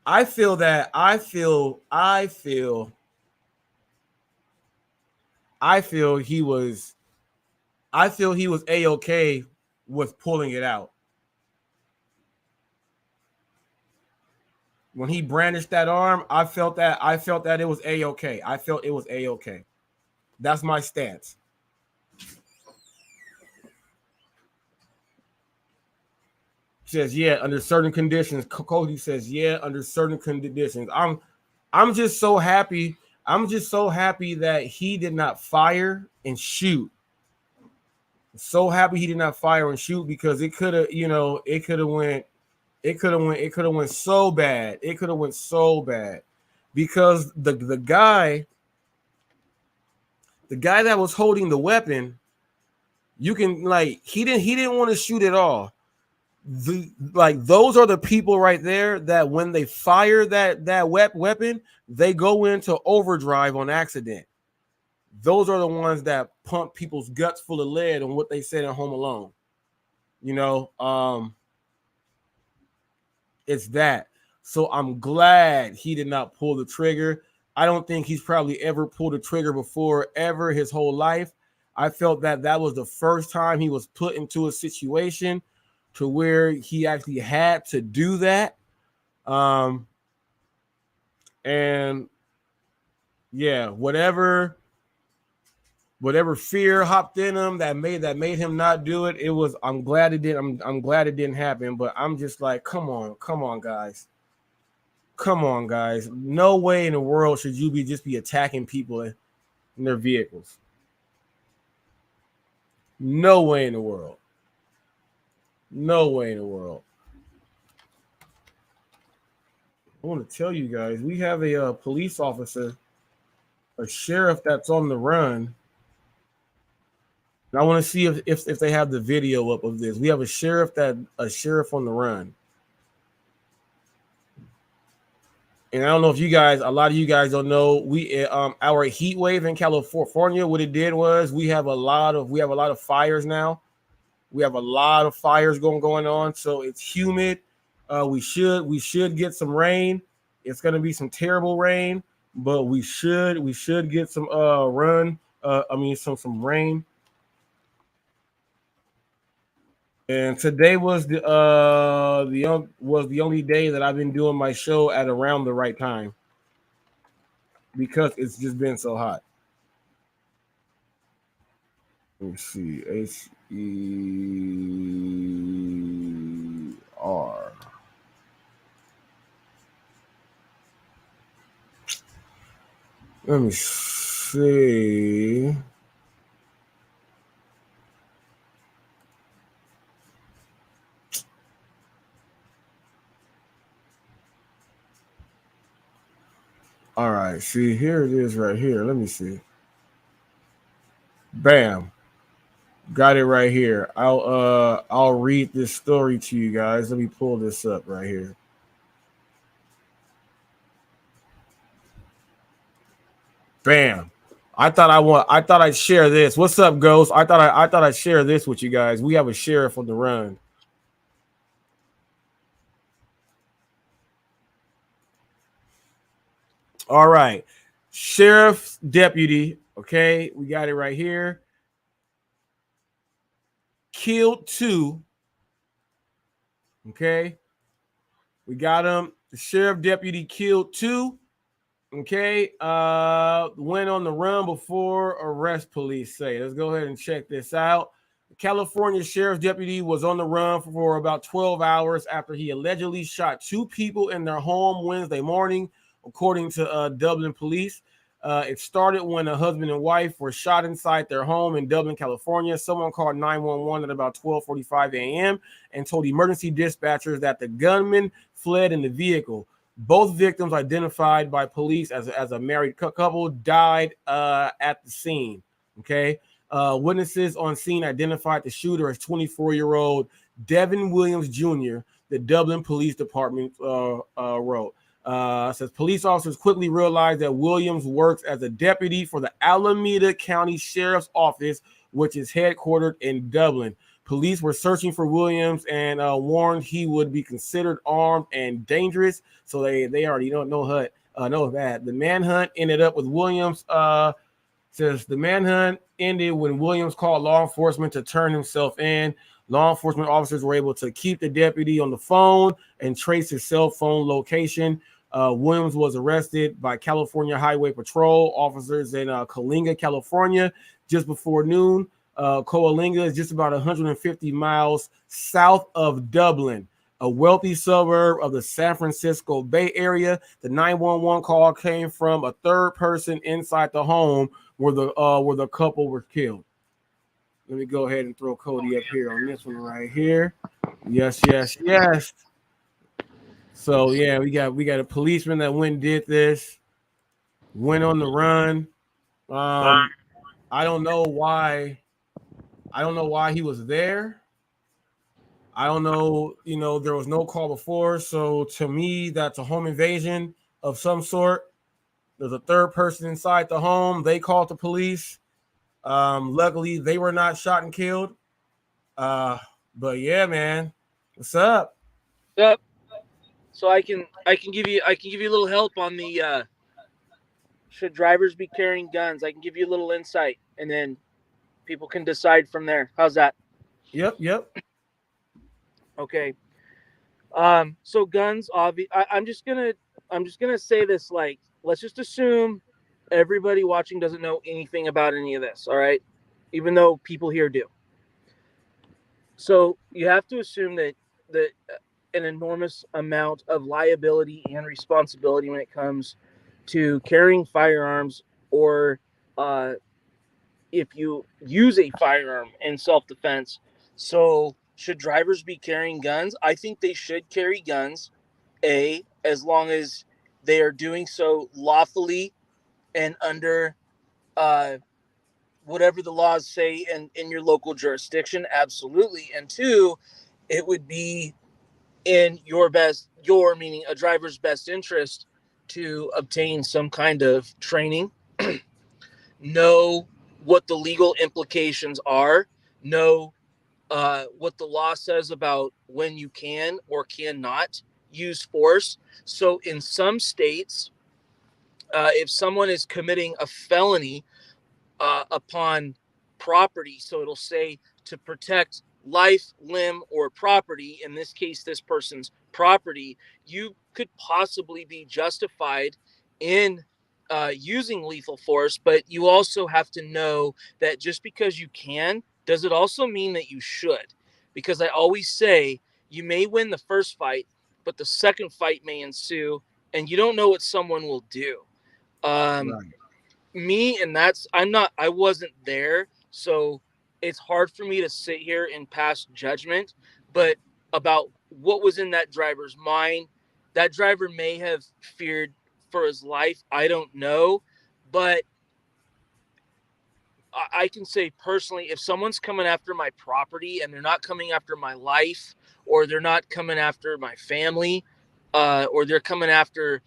I feel he was A-okay with pulling it out. When he brandished that arm, I felt that it was A-okay. I felt it was A-okay. That's my stance. Says, yeah, under certain conditions. Cody says, yeah, under certain conditions. I'm just so happy. I'm just so happy that he did not fire and shoot. So happy he did not fire and shoot, because it could have went so bad. It could have went so bad, because the guy that was holding the weapon, you can he didn't want to shoot at all. Those are the people right there that when they fire that weapon, they go into overdrive on accident. Those are the ones that pump people's guts full of lead, on what they said in Home Alone. It's that. So I'm glad he did not pull the trigger. I don't think he's probably ever pulled a trigger before, ever, his whole life. I felt that was the first time he was put into a situation to where he actually had to do that. And yeah, whatever fear hopped in him that made him not do it. I'm glad it did. I'm glad it didn't happen, but I'm just like, come on, guys. Come on, guys. No way in the world should you just be attacking people in their vehicles. No way in the world. No way in the world. I want to tell you guys, we have a police officer, a sheriff that's on the run. And I want to see if they have the video up of this. We have a sheriff on the run. And I don't know if a lot of you guys don't know, our heat wave in California, what it did was we have a lot of fires now. We have a lot of fires going on, so it's humid. We should get some rain. It's going to be some terrible rain, but we should get some some rain. And today was the only day that I've been doing my show at around the right time, because it's just been so hot. Let me see. HER. Let me see. All right. See, here it is right here. Let me see. Bam. Got it right here. I'll read this story to you guys. Let me pull this up right here. Bam. I thought I'd share this. What's up, Ghost? I thought I'd share this with you guys. We have a sheriff on the run. All right. Sheriff's deputy. Okay, we got it right here. Killed 2. Okay. We got him. The sheriff deputy killed 2. Okay. Went on the run before arrest, police say. Let's go ahead and check this out. California sheriff's deputy was on the run for about 12 hours after he allegedly shot 2 people in their home Wednesday morning, according to Dublin police. It started when a husband and wife were shot inside their home in Dublin, California. Someone called 911 at about 12:45 a.m. and told emergency dispatchers that the gunman fled in the vehicle. Both victims, identified by police as a married couple, died at the scene. Okay. Witnesses on scene identified the shooter as 24-year-old Devin Williams Jr., the Dublin Police Department wrote. Says police officers quickly realized that Williams works as a deputy for the Alameda County Sheriff's Office, which is headquartered in Dublin. Police were searching for Williams and warned he would be considered armed and dangerous. So they already know that. The manhunt ended up with Williams. Says the manhunt ended when Williams called law enforcement to turn himself in. Law enforcement officers were able to keep the deputy on the phone and trace his cell phone location. Williams was arrested by California Highway Patrol officers in Coalinga, California, just before noon. Coalinga is just about 150 miles south of Dublin, a wealthy suburb of the San Francisco Bay Area. The 911 call came from a third person inside the home where the couple were killed. Let me go ahead and throw Cody up here on this one right here. Yes. So yeah, we got a policeman that went and did this, went on the run. I don't know why he was there. I don't know, there was no call before. So to me, that's a home invasion of some sort. There's a third person inside the home. They called the police. Luckily, they were not shot and killed. But yeah, man, what's up? Yep. So I can give you a little help on the should drivers be carrying guns. I can give you a little insight, and then people can decide from there. How's that? Yep. Okay. So guns, I'm just gonna say this, like, let's just assume everybody watching doesn't know anything about any of this, all right? Even though people here do. So you have to assume that an enormous amount of liability and responsibility when it comes to carrying firearms, or if you use a firearm in self-defense. So should drivers be carrying guns? I think they should carry guns, as long as they are doing so lawfully and under whatever the laws say in your local jurisdiction. Absolutely. And 2, it would be in your meaning a driver's best interest to obtain some kind of training, know what the legal implications are, know what the law says about when you can or cannot use force. So in some states, if someone is committing a felony upon property, so it'll say to protect life, limb, or property, in this case, this person's property, you could possibly be justified in using lethal force. But you also have to know that just because you can, does it also mean that you should? Because I always say you may win the first fight, but the second fight may ensue, and you don't know what someone will do. Right. Me, and I wasn't there, so it's hard for me to sit here and pass judgment, but about what was in that driver's mind. That driver may have feared for his life. I don't know, but I can say personally, if someone's coming after my property and they're not coming after my life, or they're not coming after my family, or they're coming after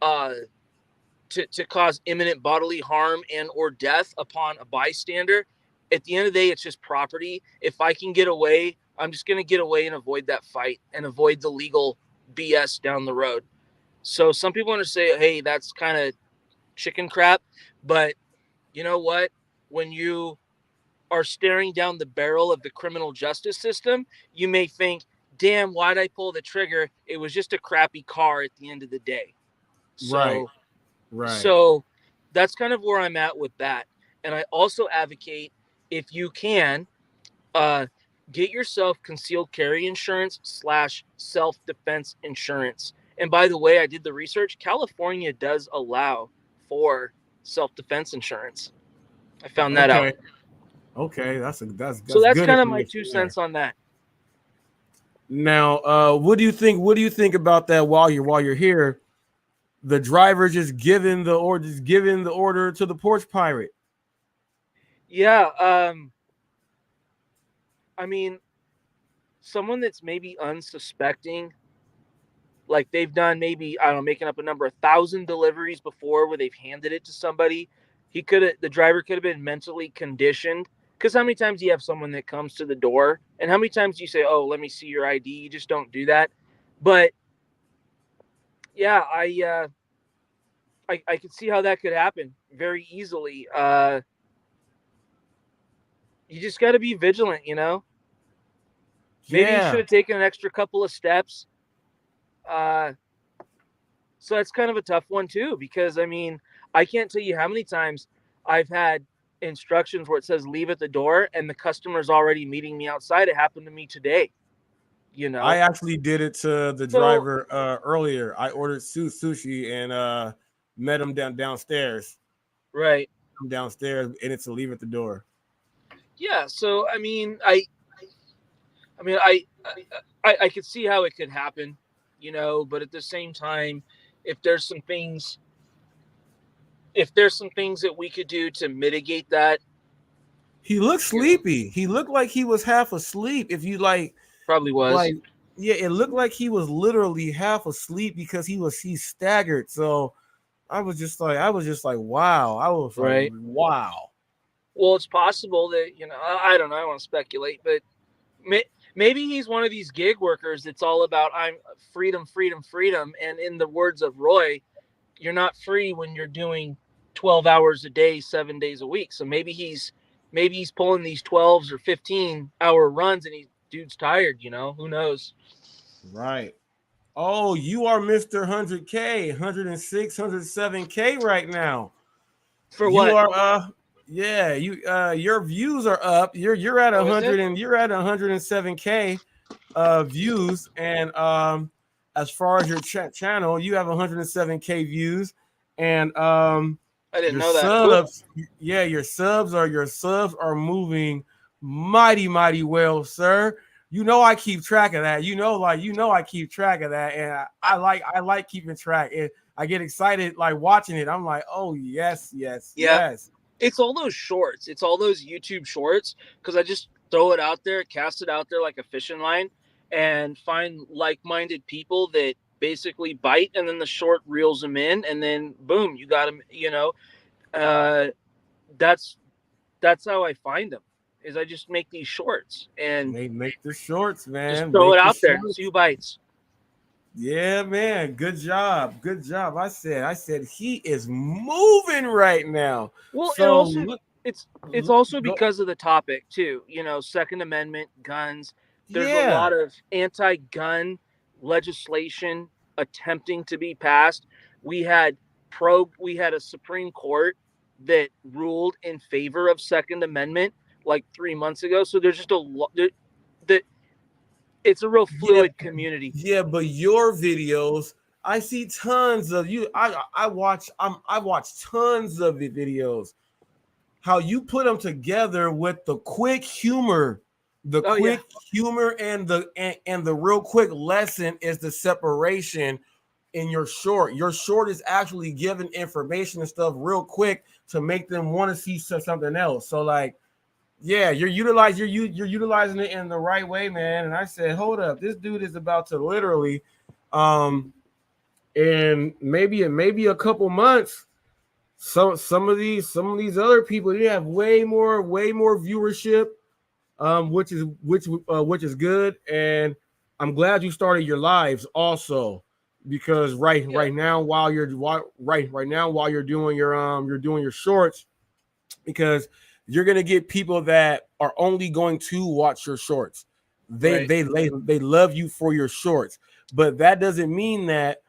to cause imminent bodily harm and or death upon a bystander, at the end of the day, it's just property. If I can get away, I'm just going to get away and avoid that fight and avoid the legal BS down the road. So some people want to say, hey, that's kind of chicken crap. But you know what? When you are staring down the barrel of the criminal justice system, you may think, damn, why'd I pull the trigger? It was just a crappy car at the end of the day. So, right. So that's kind of where I'm at with that. And I also advocate, if you can, Get yourself concealed carry insurance / self-defense insurance. And by the way, I did the research. California does allow for self-defense insurance. I found that out. Okay, that's So that's good kind of my information 2 there. cents on that. Now, what do you think? What do you think about that? While you're here, the driver just giving the order to the Porch Pirate. Yeah, I mean, someone that's maybe unsuspecting, like they've done maybe, I don't know, making up a number, 1,000 deliveries before where they've handed it to somebody. The driver could have been mentally conditioned. Because how many times do you have someone that comes to the door, and how many times do you say, "Oh, let me see your ID"? You just don't do that. But yeah, I could see how that could happen very easily. You just got to be vigilant, you know. Maybe you should have taken an extra couple of steps. So that's kind of a tough one too, because I mean, I can't tell you how many times I've had instructions where it says leave at the door and the customer's already meeting me outside. It happened to me today. You know, I actually did it to the driver earlier. I ordered sushi and met him downstairs. Right. Downstairs, and it's a leave at the door. Yeah. So I mean, I could see how it could happen, you know, but at the same time, if there's some things that we could do to mitigate that. He looked sleepy. He looked like he was half asleep. If you probably was. Yeah, it looked like he was literally half asleep because he staggered. So I was just like, wow. I was like, wow. Well, it's possible that, you know, I don't know. I don't want to speculate, but maybe he's one of these gig workers that's all about I'm freedom. And in the words of Roy, you're not free when you're doing 12 hours a day, 7 days a week. So maybe he's pulling these 12s or 15-hour runs and dude's tired, you know, who knows? Right. Oh, you are Mr. 100K, 106, 107K right now. For what? You are your views are up. You're at 100 and you're at 107K views, and as far as your channel, you have 107K views, and I didn't know that. Subs, yeah, your subs are moving mighty well, sir. You know I keep track of that. I keep track of that, and I like keeping track. And I get excited like watching it. I'm like, oh yes. It's all those shorts. It's all those YouTube shorts, because I just throw it out there, cast it out there like a fishing line, and find like-minded people that basically bite, and then the short reels them in, and then boom, you got them. You know, that's how I find them. Is I just make these shorts and make the shorts, man. Just throw it out there. See who bites. Yeah, man. Good job. I said he is moving right now. Well, so, and also, it's also because of the topic too. You know, Second Amendment, guns. There's a lot of anti-gun legislation attempting to be passed. We had a Supreme Court that ruled in favor of Second Amendment like 3 months ago. So there's just a lot that it's a real fluid community. Yeah, but your videos, I see tons of you. I watch tons of the videos. How you put them together with the quick humor, humor and the real quick lesson is the separation in your short. Your short is actually giving information and stuff real quick to make them want to see something else. So like, yeah, you're utilizing it in the right way, man. And I said, hold up, this dude is about to literally, in maybe a couple months, some of these other people, they have way more viewership, which is good. And I'm glad you started your lives also, because right now while you're doing your shorts, because you're gonna get people that are only going to watch your shorts. They love you for your shorts, but that doesn't mean that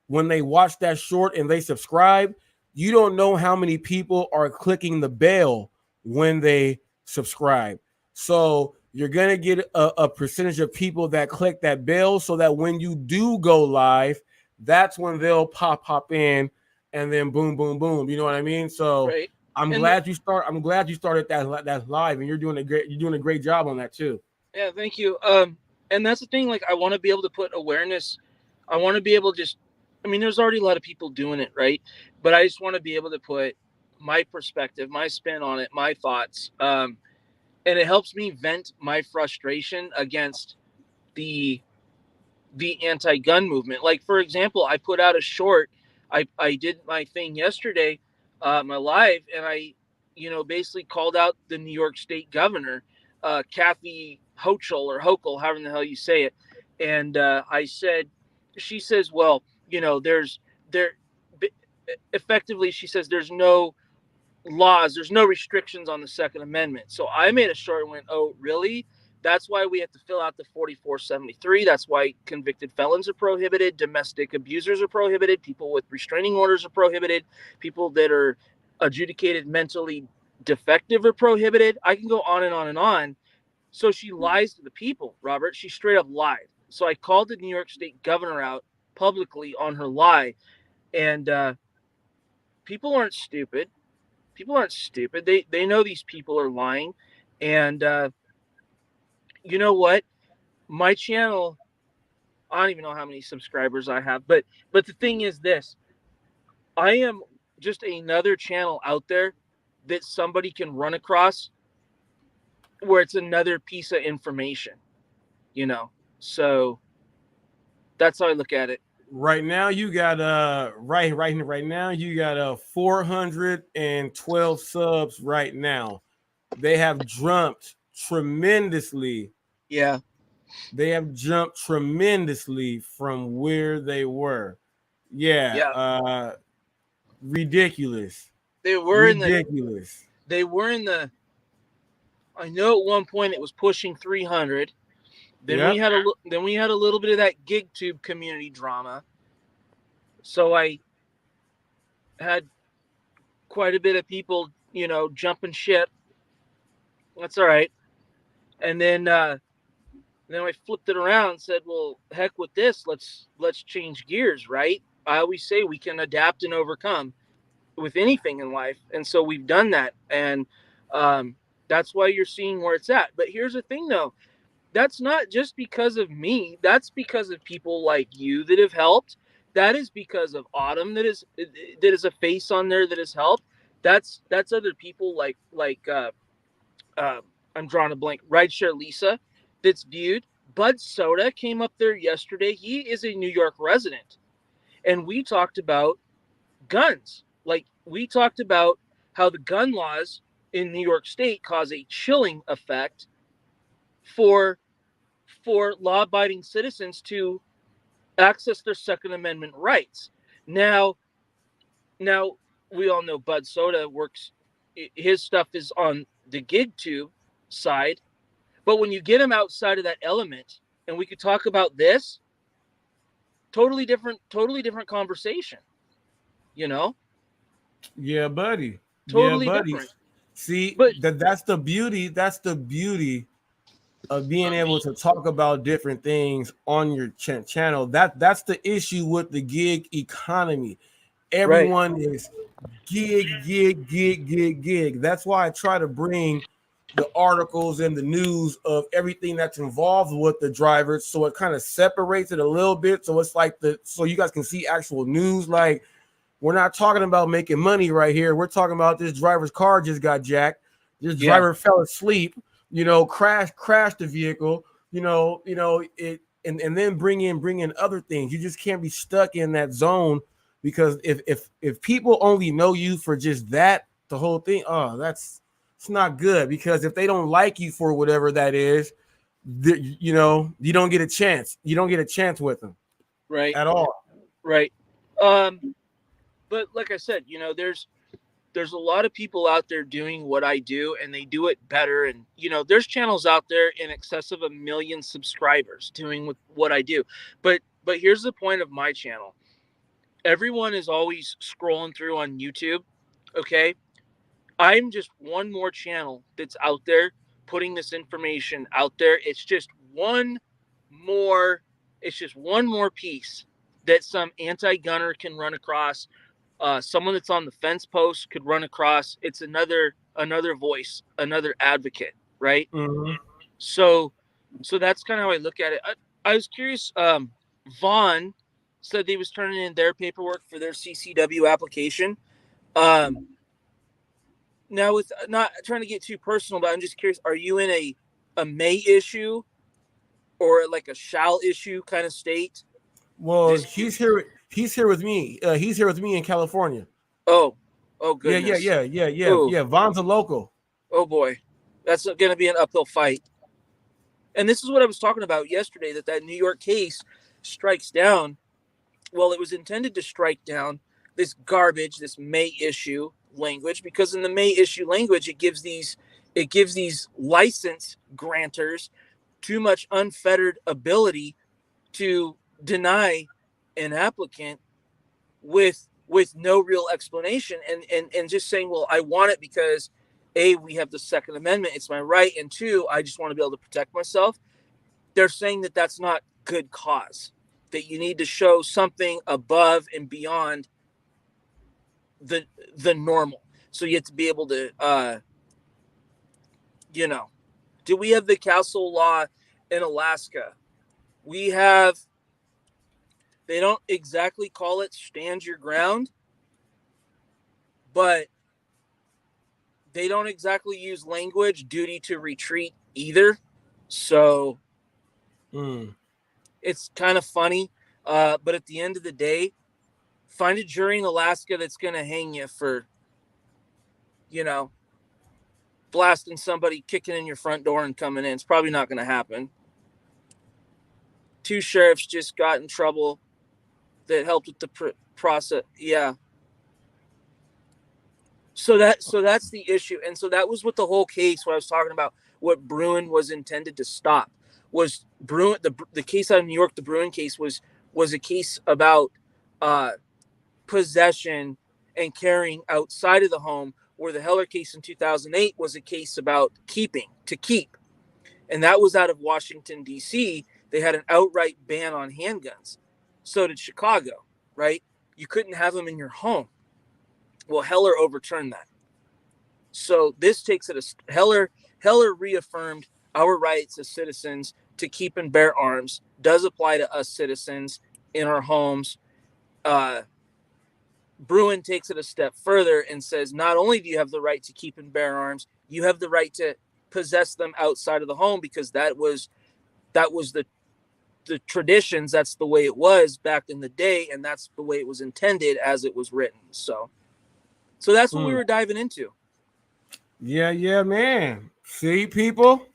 when they watch that short and they subscribe, you don't know how many people are clicking the bell when they subscribe. So you're going to get a percentage of people that click that bell, so that when you do go live, that's when they'll pop in, and then boom, boom, boom. You know what I mean? So Right. I'm And glad you started that live, and you're doing a great job on that too. yeah, thank you. And that's the thing. Like, I want to be able to put awareness. I want to be able to just. I mean, there's already a lot of people doing it, right? But I just want to be able to put my perspective, my spin on it, my thoughts. And it helps me vent my frustration against the anti-gun movement. Like, for example, I put out a short. I did my thing yesterday, my live, and I, basically called out the New York State governor, Kathy Hochul or Hochul, however the hell you say it. And I said, she says, well, effectively, she says there's no laws, there's no restrictions on the Second Amendment. So I made a short and went, oh, really? That's why we have to fill out the 4473. That's why convicted felons are prohibited. Domestic abusers are prohibited. People with restraining orders are prohibited. People that are adjudicated mentally defective are prohibited. I can go on and on and on. So she lies to the people, Robert. She straight up lied. So I called the New York State governor out publicly on her lie. And people aren't stupid. People aren't stupid. They know these people are lying. And you know what? My channel, I don't even know how many subscribers I have, but the thing is this. I am just another channel out there that somebody can run across where it's another piece of information, So that's how I look at it. Right now you got right now you got 412 subs right now. They have jumped tremendously. Yeah. They have jumped tremendously from where they were. Yeah. Ridiculous. They were ridiculous. I know at one point it was pushing 300. Then Yep. we had a little bit of that GigTube community drama. So I had quite a bit of people, jumping ship. That's all right. And then I flipped it around and said, well, heck with this. Let's change gears, right? I always say we can adapt and overcome with anything in life. And so we've done that. And that's why you're seeing where it's at. But here's the thing, though. That's not just because of me. That's because of people like you that have helped. That is because of Autumn that is a face on there that has helped. That's other people like I'm drawing a blank. Rideshare Lisa that's viewed. Bud Soda came up there yesterday. He is a New York resident. And we talked about guns. Like, we talked about how the gun laws in New York State cause a chilling effect for law-abiding citizens to access their Second Amendment rights. Now we all know Bud Soda works. His stuff is on the GigTube side, but when you get him outside of that element, and we could talk about this, totally different conversation. Yeah, buddy. Totally yeah, buddy. different. See, But that's the beauty. That's the beauty of being able to talk about different things on your channel. That's the issue with the gig economy. Everyone is gig. That's why I try to bring the articles and the news of everything that's involved with the drivers, so it kind of separates it a little bit. So it's like so you guys can see actual news. Like, we're not talking about making money right here. We're talking about this driver's car just got jacked. This driver fell asleep. Crashed the vehicle, it, and then bring in other things. You just can't be stuck in that zone, because if people only know you for just that, the whole thing, it's not good, because if they don't like you for whatever that is, you don't get a chance. You don't get a chance with them. Right. At all. Right. But like I said, there's a lot of people out there doing what I do, and they do it better. And, there's channels out there in excess of 1 million subscribers doing what I do. But here's the point of my channel. Everyone is always scrolling through on YouTube. Okay. I'm just one more channel that's out there putting this information out there. It's just one more piece that some anti-gunner can run across. Someone that's on the fence post could run across. It's another voice, another advocate, right? Mhm. So that's kind of how I look at it. I was curious. Vaughn said they was turning in their paperwork for their CCW application. Now, with not trying to get too personal, but I'm just curious, are you in a may issue or like a shall issue kind of state? Well, he's here. He's here with me. He's here with me in California. Oh goodness. Yeah. Vaughn's a local. Oh boy, that's going to be an uphill fight. And this is what I was talking about yesterday, that New York case strikes down. Well, it was intended to strike down this garbage, this may issue language, because in the may issue language, it gives these license grantors too much unfettered ability to deny an applicant with no real explanation and just saying, well, I want it because A, we have the Second Amendment, it's my right, and two, I just want to be able to protect myself. They're saying that that's not good cause, that you need to show something above and beyond the normal. So you have to be able to, do we have the castle law in Alaska? We have, they don't exactly call it stand your ground, but they don't exactly use language duty to retreat either. So it's kind of funny. But at the end of the day, find a jury in Alaska that's going to hang you for, blasting somebody, kicking in your front door and coming in. It's probably not going to happen. 2 sheriffs just got in trouble that helped with the process. Yeah. So that's the issue. And so that was what the whole case, what I was talking about, what Bruin was intended to stop, was Bruin, the case out of New York, the Bruin case was a case about possession and carrying outside of the home, where the Heller case in 2008 was a case about keep. And that was out of Washington, D.C. They had an outright ban on handguns. So did Chicago, right? You couldn't have them in your home. Well, Heller overturned that. So this takes it Heller reaffirmed our rights as citizens to keep and bear arms, does apply to us citizens in our homes. Bruin takes it a step further and says, not only do you have the right to keep and bear arms, you have the right to possess them outside of the home, because that was the traditions. That's the way it was back in the day, and that's the way it was intended as it was written. So that's what we were diving into. Yeah, man. See, people,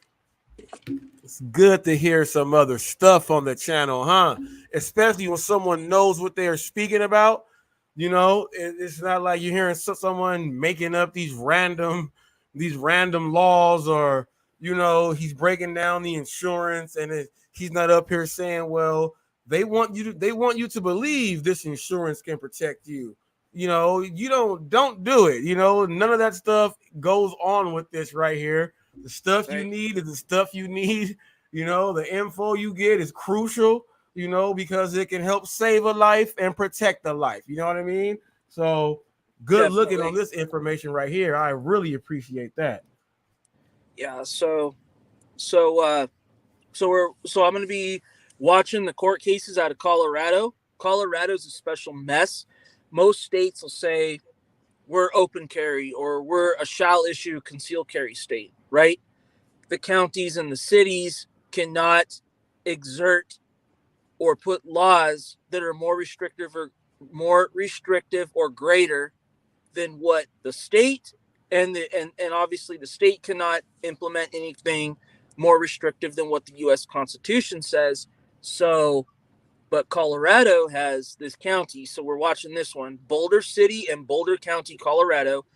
it's good to hear some other stuff on the channel, huh? Especially when someone knows what they are speaking about. It's not like you're hearing someone making up these random laws, or he's breaking down the insurance, and he's not up here saying, well, they want you to believe this insurance can protect you. You don't do it. None of that stuff goes on with this right here. The stuff you need is the stuff you need. The info you get is crucial, because it can help save a life and protect a life. You know what I mean? So good looking on this information right here. I really appreciate that. Yeah. So I'm going to be watching the court cases out of Colorado. Colorado's a special mess. Most states will say we're open carry, or we're a shall issue concealed carry state, right? The counties and the cities cannot exert or put laws that are more restrictive or greater than what the state and obviously the state cannot implement anything more restrictive than what the U.S. Constitution says. So, but Colorado has this county. So we're watching this one. Boulder City and Boulder County, Colorado,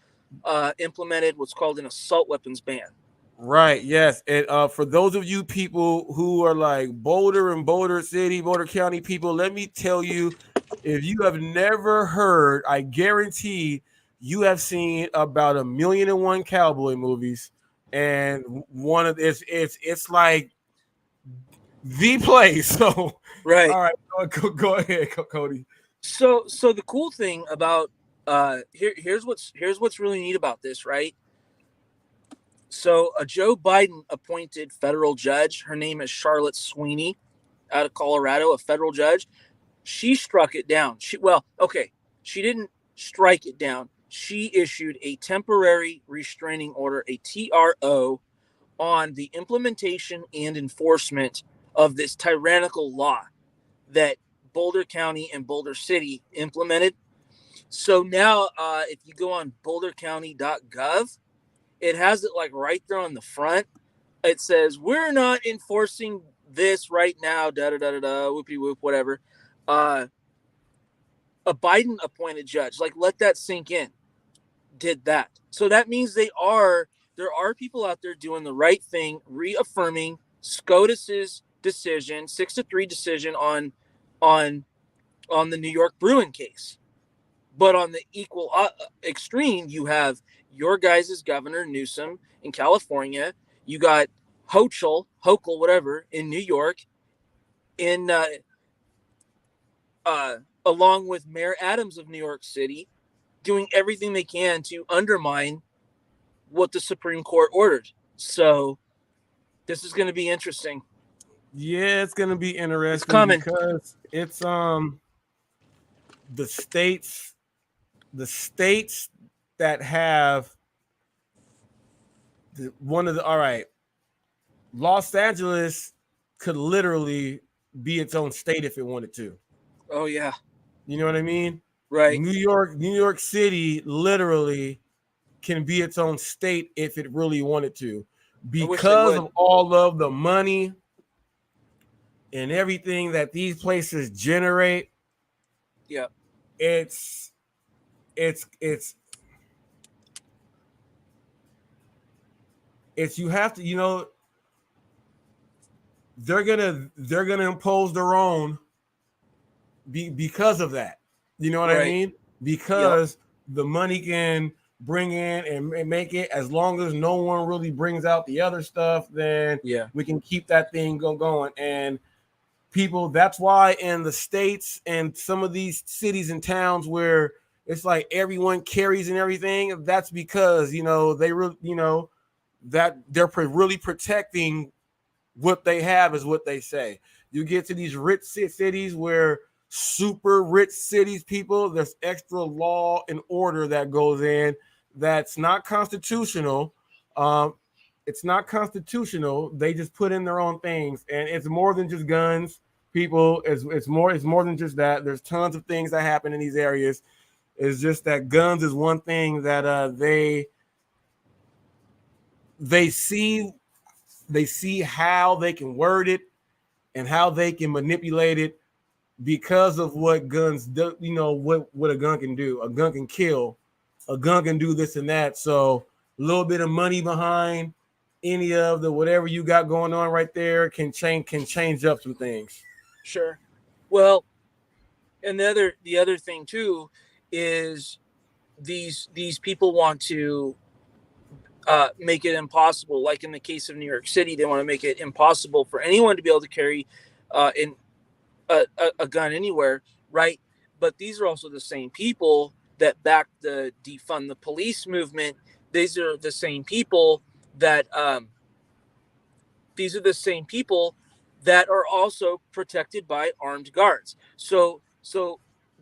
implemented what's called an assault weapons ban. Right. Yes. And for those of you people who are like Boulder and Boulder City, Boulder County people, let me tell you, if you have never heard, I guarantee you have seen about 1,000,001 cowboy movies, and one of it's like the place. So Right. all right, go ahead, Cody. So the cool thing about here's what's really neat about this, right? So a Joe Biden appointed federal judge, her name is Charlotte Sweeney, out of Colorado, a federal judge. She struck it down. She didn't strike it down. She issued a temporary restraining order, a TRO, on the implementation and enforcement of this tyrannical law that Boulder County and Boulder City implemented. So now if you go on bouldercounty.gov, it has it like right there on the front. It says, we're not enforcing this right now, da-da-da-da-da, whoopie-whoop, whatever. A Biden appointed judge, like, let that sink in, did that. So that means there are people out there doing the right thing, reaffirming SCOTUS's decision, 6-3 decision on the New York Bruin case. But on the equal extreme, you have your guys' Governor Newsom in California. You got Hochul, whatever, in New York, along with Mayor Adams of New York City, doing everything they can to undermine what the Supreme Court ordered. So this is going to be interesting. Yeah, it's going to be interesting. It's coming because it's the states that have all right, Los Angeles could literally be its own state if it wanted to. Oh yeah. You know what I mean? Right. New York City literally can be its own state if it really wanted to, because of all of the money and everything that these places generate. Yeah. It's you have to, they're gonna impose their own because of that. You know what I mean? Because the money can bring in and make it, as long as no one really brings out the other stuff, then we can keep that thing going. And people, that's why in the States and some of these cities and towns where it's like everyone carries and everything, that's because, they really, that they're really protecting what they have is what they say. You get to these rich cities where super rich cities, people, there's extra law and order that goes in that's not constitutional. It's not constitutional. They just put in their own things, and it's more than just guns, people. It's more than just that. There's tons of things that happen in these areas. It's just that guns is one thing that they see how they can word it and how they can manipulate it because of what guns do, what a gun can do. A gun can kill, a gun can do this and that. So a little bit of money behind any of the whatever you got going on right there can change up some things. Sure. Well, and the other thing too is these people want to make it impossible. Like in the case of New York City, they want to make it impossible for anyone to be able to carry a gun anywhere, right? But these are also the same people that back the defund the police movement. These are the same people that are also protected by armed guards. So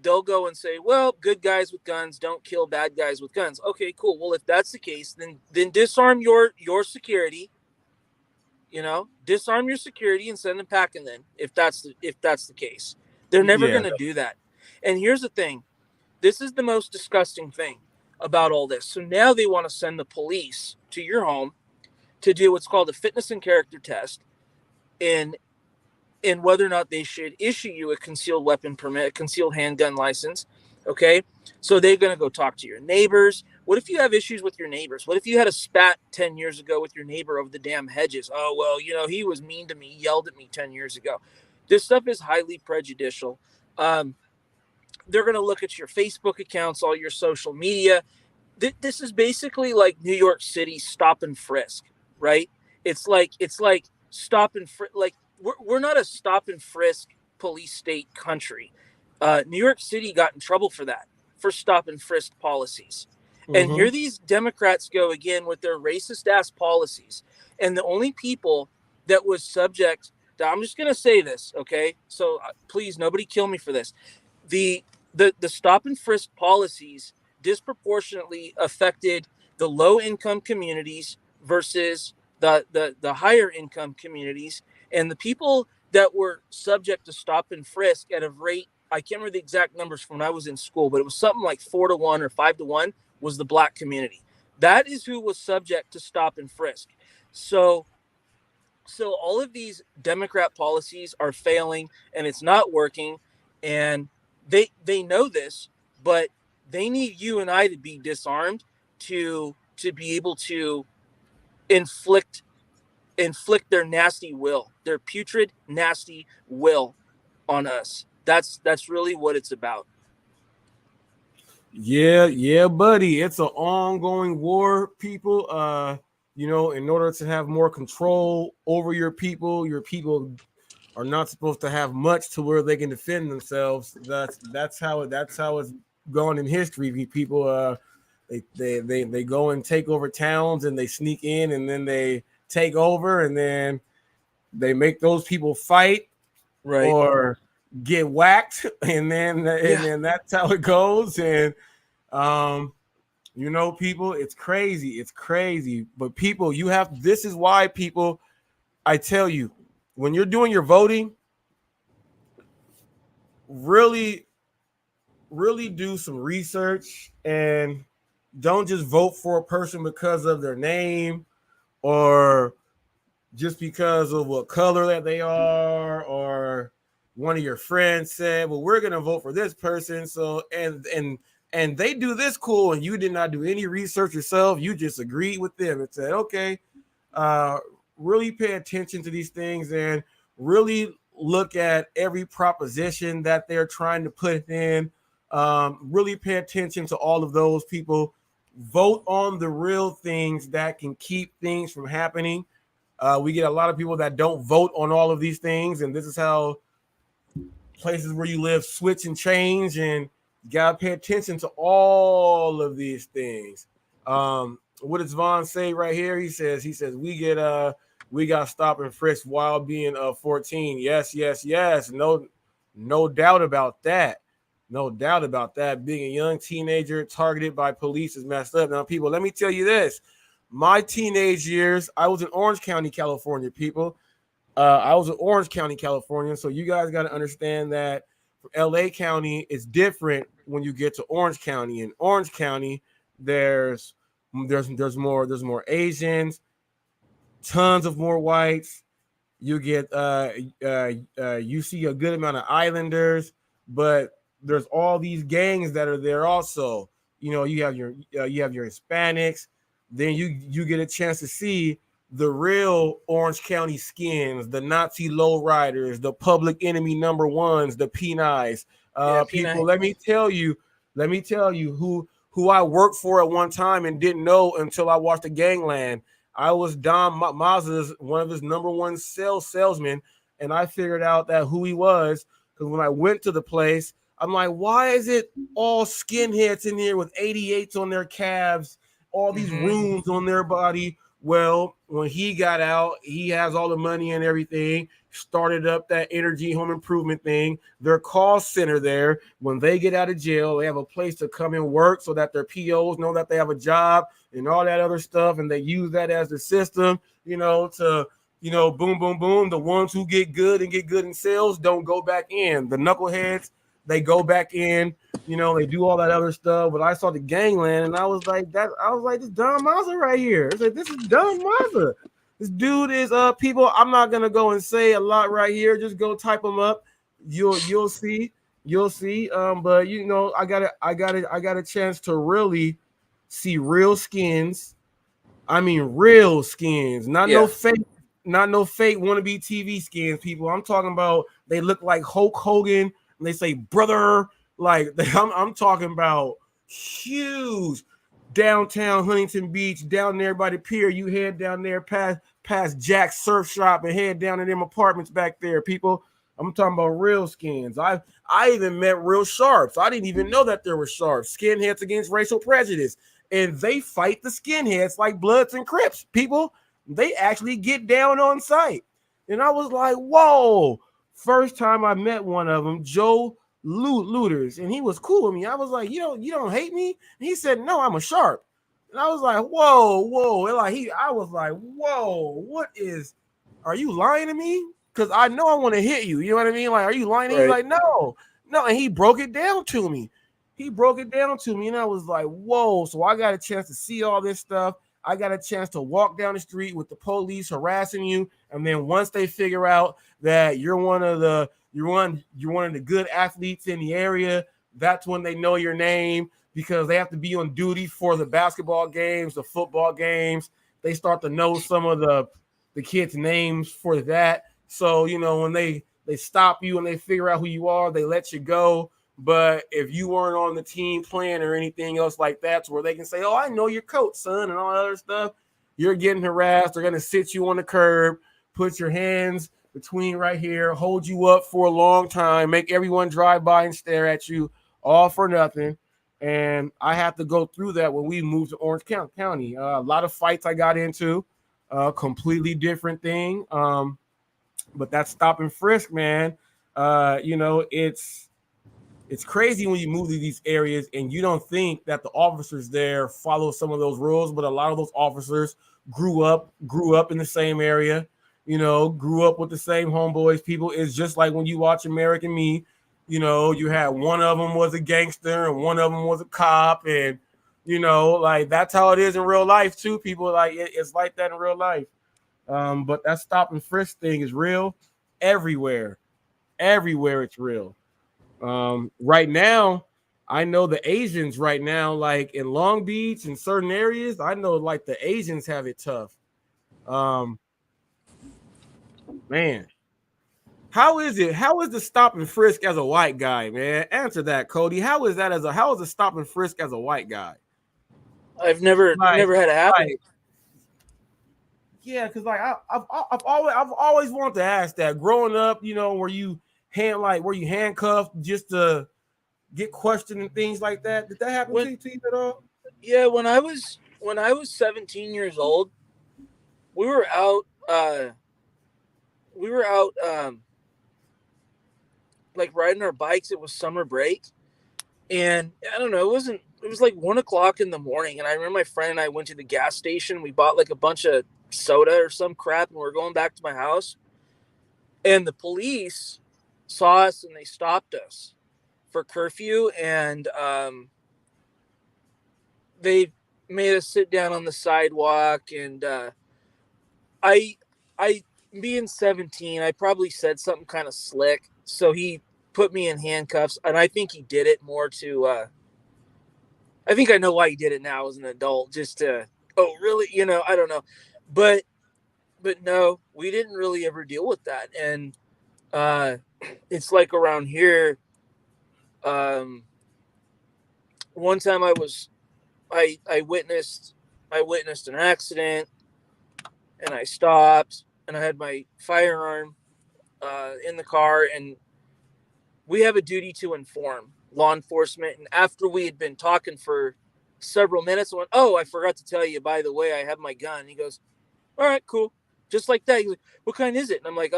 they'll go and say, well, good guys with guns don't kill bad guys with guns. Okay, cool. Well, if that's the case, then disarm your security. Disarm your security and send them packing. Then, if that's the case, they're never going to do that. And here's the thing: this is the most disgusting thing about all this. So now they want to send the police to your home to do what's called a fitness and character test, in whether or not they should issue you a concealed weapon permit, a concealed handgun license. Okay, so they're going to go talk to your neighbors. What if you have issues with your neighbors? What if you had a spat 10 years ago with your neighbor over the damn hedges? Oh, well, he was mean to me, yelled at me 10 years ago. This stuff is highly prejudicial. They're going to look at your Facebook accounts, all your social media. This is basically like New York City stop and frisk. right? It's like stop and like we're not a stop and frisk police state country. New York City got in trouble for that, for stop and frisk policies. And here these Democrats go again with their racist ass policies. And the only people that was subject to, I'm just going to say this, okay? So please, nobody kill me for this. The stop and frisk policies disproportionately affected the low income communities versus the higher income communities. And the people that were subject to stop and frisk at a rate, I can't remember the exact numbers from when I was in school, but it was something like 4-1 or 5-1, was the Black community. That is who was subject to stop and frisk. So all of these Democrat policies are failing, and it's not working, and they know this, but they need you and I to be disarmed to be able to inflict their nasty will, their putrid, nasty will on us. That's really what it's about. Yeah, buddy. It's an ongoing war, people. In order to have more control over your people are not supposed to have much to where they can defend themselves. That's how it's gone in history. People they go and take over towns, and they sneak in, and then they take over, and then they make those people fight, right, or get whacked, and then that's how it goes. And people, it's crazy. But people, this is why, people, I tell you, when you're doing your voting, really do some research, and don't just vote for a person because of their name, or just because of what color that they are, or one of your friends said, well, we're going to vote for this person. So, and they do this cool, and you did not do any research yourself. You just agreed with them and said, okay, really pay attention to these things, and really look at every proposition that they're trying to put in. Really pay attention to all of those people. Vote on the real things that can keep things from happening. We get a lot of people that don't vote on all of these things, and this is how places where you live switch and change, and you gotta pay attention to all of these things. What does Vaughn say right here? He says we got stop and frisk while being 14. Yes. No doubt about that. No doubt about that. Being a young teenager targeted by police is messed up. Now, people, let me tell you this. My teenage years, I was in Orange County, California, people. I was in Orange County, California. So you guys got to understand that LA County is different when you get to Orange County. In Orange County, there's more Asians, tons of more whites. You get you see a good amount of islanders, but there's all these gangs that are there also. You have your Hispanics. Then you get a chance to see the real Orange County skins, the Nazi lowriders, the public enemy number ones, the P9s. People, let me tell you who I worked for at one time and didn't know until I watched the Gangland. I was Don Mazza's one of his number one salesmen, and I figured out that who he was, because when I went to the place, I'm like, why is it all skinheads in here with 88s on their calves, all these wounds on their body? Well, when he got out, he has all the money and everything, started up that energy home improvement thing, their call center there. When they get out of jail, they have a place to come and work so that their POs know that they have a job and all that other stuff. And they use that as the system, to, boom, boom, boom. The ones who get good in sales don't go back in. The knuckleheads, they go back in, they do all that other stuff. But I saw the Gangland, and I was like, this Don Mazza right here. It's like, this is Don Mazza. This dude is people. I'm not gonna go and say a lot right here. Just go type them up. You'll see. But I got a chance to really see real skins. I mean, real skins, not no fake wannabe TV skins. People, I'm talking about. They look like Hulk Hogan. And they say, brother, like I'm talking about huge, downtown Huntington Beach, down there by the pier. You head down there past Jack's Surf Shop and head down to them apartments back there, people. I'm talking about real skins. I even met real sharps. I didn't even know that there were sharps. Skinheads against racial prejudice. And they fight the skinheads like Bloods and Crips. People, they actually get down on sight. And I was like, whoa. First time I met one of them, Joe Looters, and he was cool with me. I was like, you don't hate me? And he said, no, I'm a sharp. And I was like, whoa. And I was like, whoa, are you lying to me? Because I know I want to hit you. You know what I mean? Like, are you lying? Right. He's like, no. And he broke it down to me. And I was like, whoa. So I got a chance to see all this stuff. I got a chance to walk down the street with the police harassing you. And then once they figure out that you're one of the good athletes in the area, that's when they know your name, because they have to be on duty for the basketball games, the football games. They start to know some of the kids' names for that. So, when they stop you and they figure out who you are, they let you go. But if you weren't on the team playing or anything else like that, to where they can say, oh, I know your coach, son, and all that other stuff, you're getting harassed. They're going to sit you on the curb, put your hands between right here, hold you up for a long time, make everyone drive by and stare at you, all for nothing. And I have to go through that when we moved to Orange County. A lot of fights I got into, completely different thing. But that stop and frisk, man, it's crazy when you move to these areas and you don't think that the officers there follow some of those rules, but a lot of those officers grew up in the same area, grew up with the same homeboys. People, it's just like when you watch American Me, you had one of them was a gangster and one of them was a cop, and like that's how it is in real life too. People, like it's like that in real life. But that stop and frisk thing is real everywhere. It's real. Right now, I know the Asians right now, like in Long Beach and certain areas, I know like the Asians have it tough. Man, how is the stop and frisk as a white guy, man? Answer that, Cody. How is a stop and frisk as a white guy? I've never had it happen. Yeah, because like I've always wanted to ask that. Growing up, were you handcuffed just to get questioned and things like that? Did that happen to you at all? Yeah, when I was 17 years old, we were out like riding our bikes. It was summer break, and I don't know, it was like 1:00 in the morning, and I remember my friend and I went to the gas station. We bought like a bunch of soda or some crap, and we're going back to my house, and the police saw us and they stopped us for curfew, and they made us sit down on the sidewalk. And I being 17, I probably said something kind of slick, so he put me in handcuffs, and I think he did it more to I think I know why he did it now as an adult, just to, oh really, I don't know, but no, we didn't really ever deal with that. And it's like around here, one time I witnessed an accident, and I stopped, and I had my firearm in the car, and we have a duty to inform law enforcement. And after we had been talking for several minutes, I went, oh, I forgot to tell you, by the way, I have my gun. He goes, all right, cool. Just like that. He's like, what kind is it? And I'm like,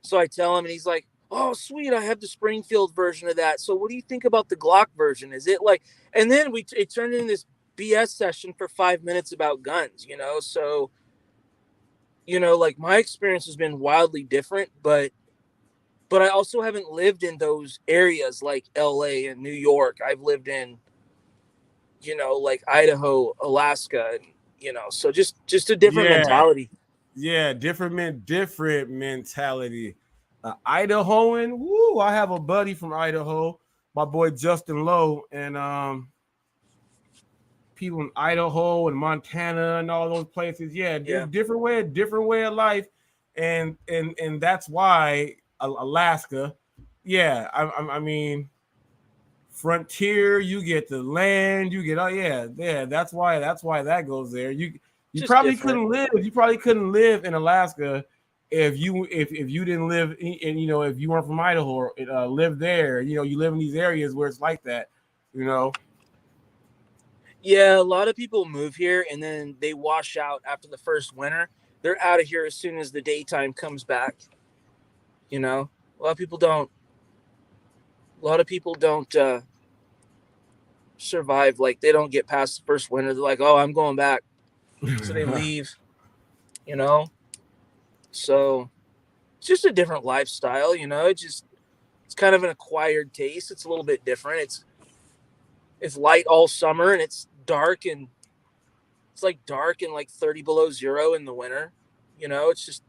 so I tell him, and he's like, oh, sweet, I have the Springfield version of that. So what do you think about the Glock version? Is it like, and then it turned into this BS session for 5 minutes about guns, So, like my experience has been wildly different, but I also haven't lived in those areas like LA and New York. I've lived in, like Idaho, Alaska, so just a different mentality. Yeah, different mentality. Idahoan, woo! I have a buddy from Idaho, my boy Justin Lowe, and people in Idaho and Montana and all those places. Yeah, different way of life, and that's why Alaska. Yeah, I mean, Frontier, you get the land, you get that's why that goes there. You Just probably different. couldn't live in Alaska if you didn't live in if you weren't from Idaho or live there. You live in these areas where it's like that. Yeah, a lot of people move here and then they wash out after the first winter. They're out of here as soon as the daytime comes back. A lot of people don't survive. Like, they don't get past the first winter. They're like, oh, I'm going back. So they leave, So it's just a different lifestyle, it's kind of an acquired taste. It's a little bit different. It's light all summer and it's dark and it's like dark and like 30 below zero in the winter. It's just,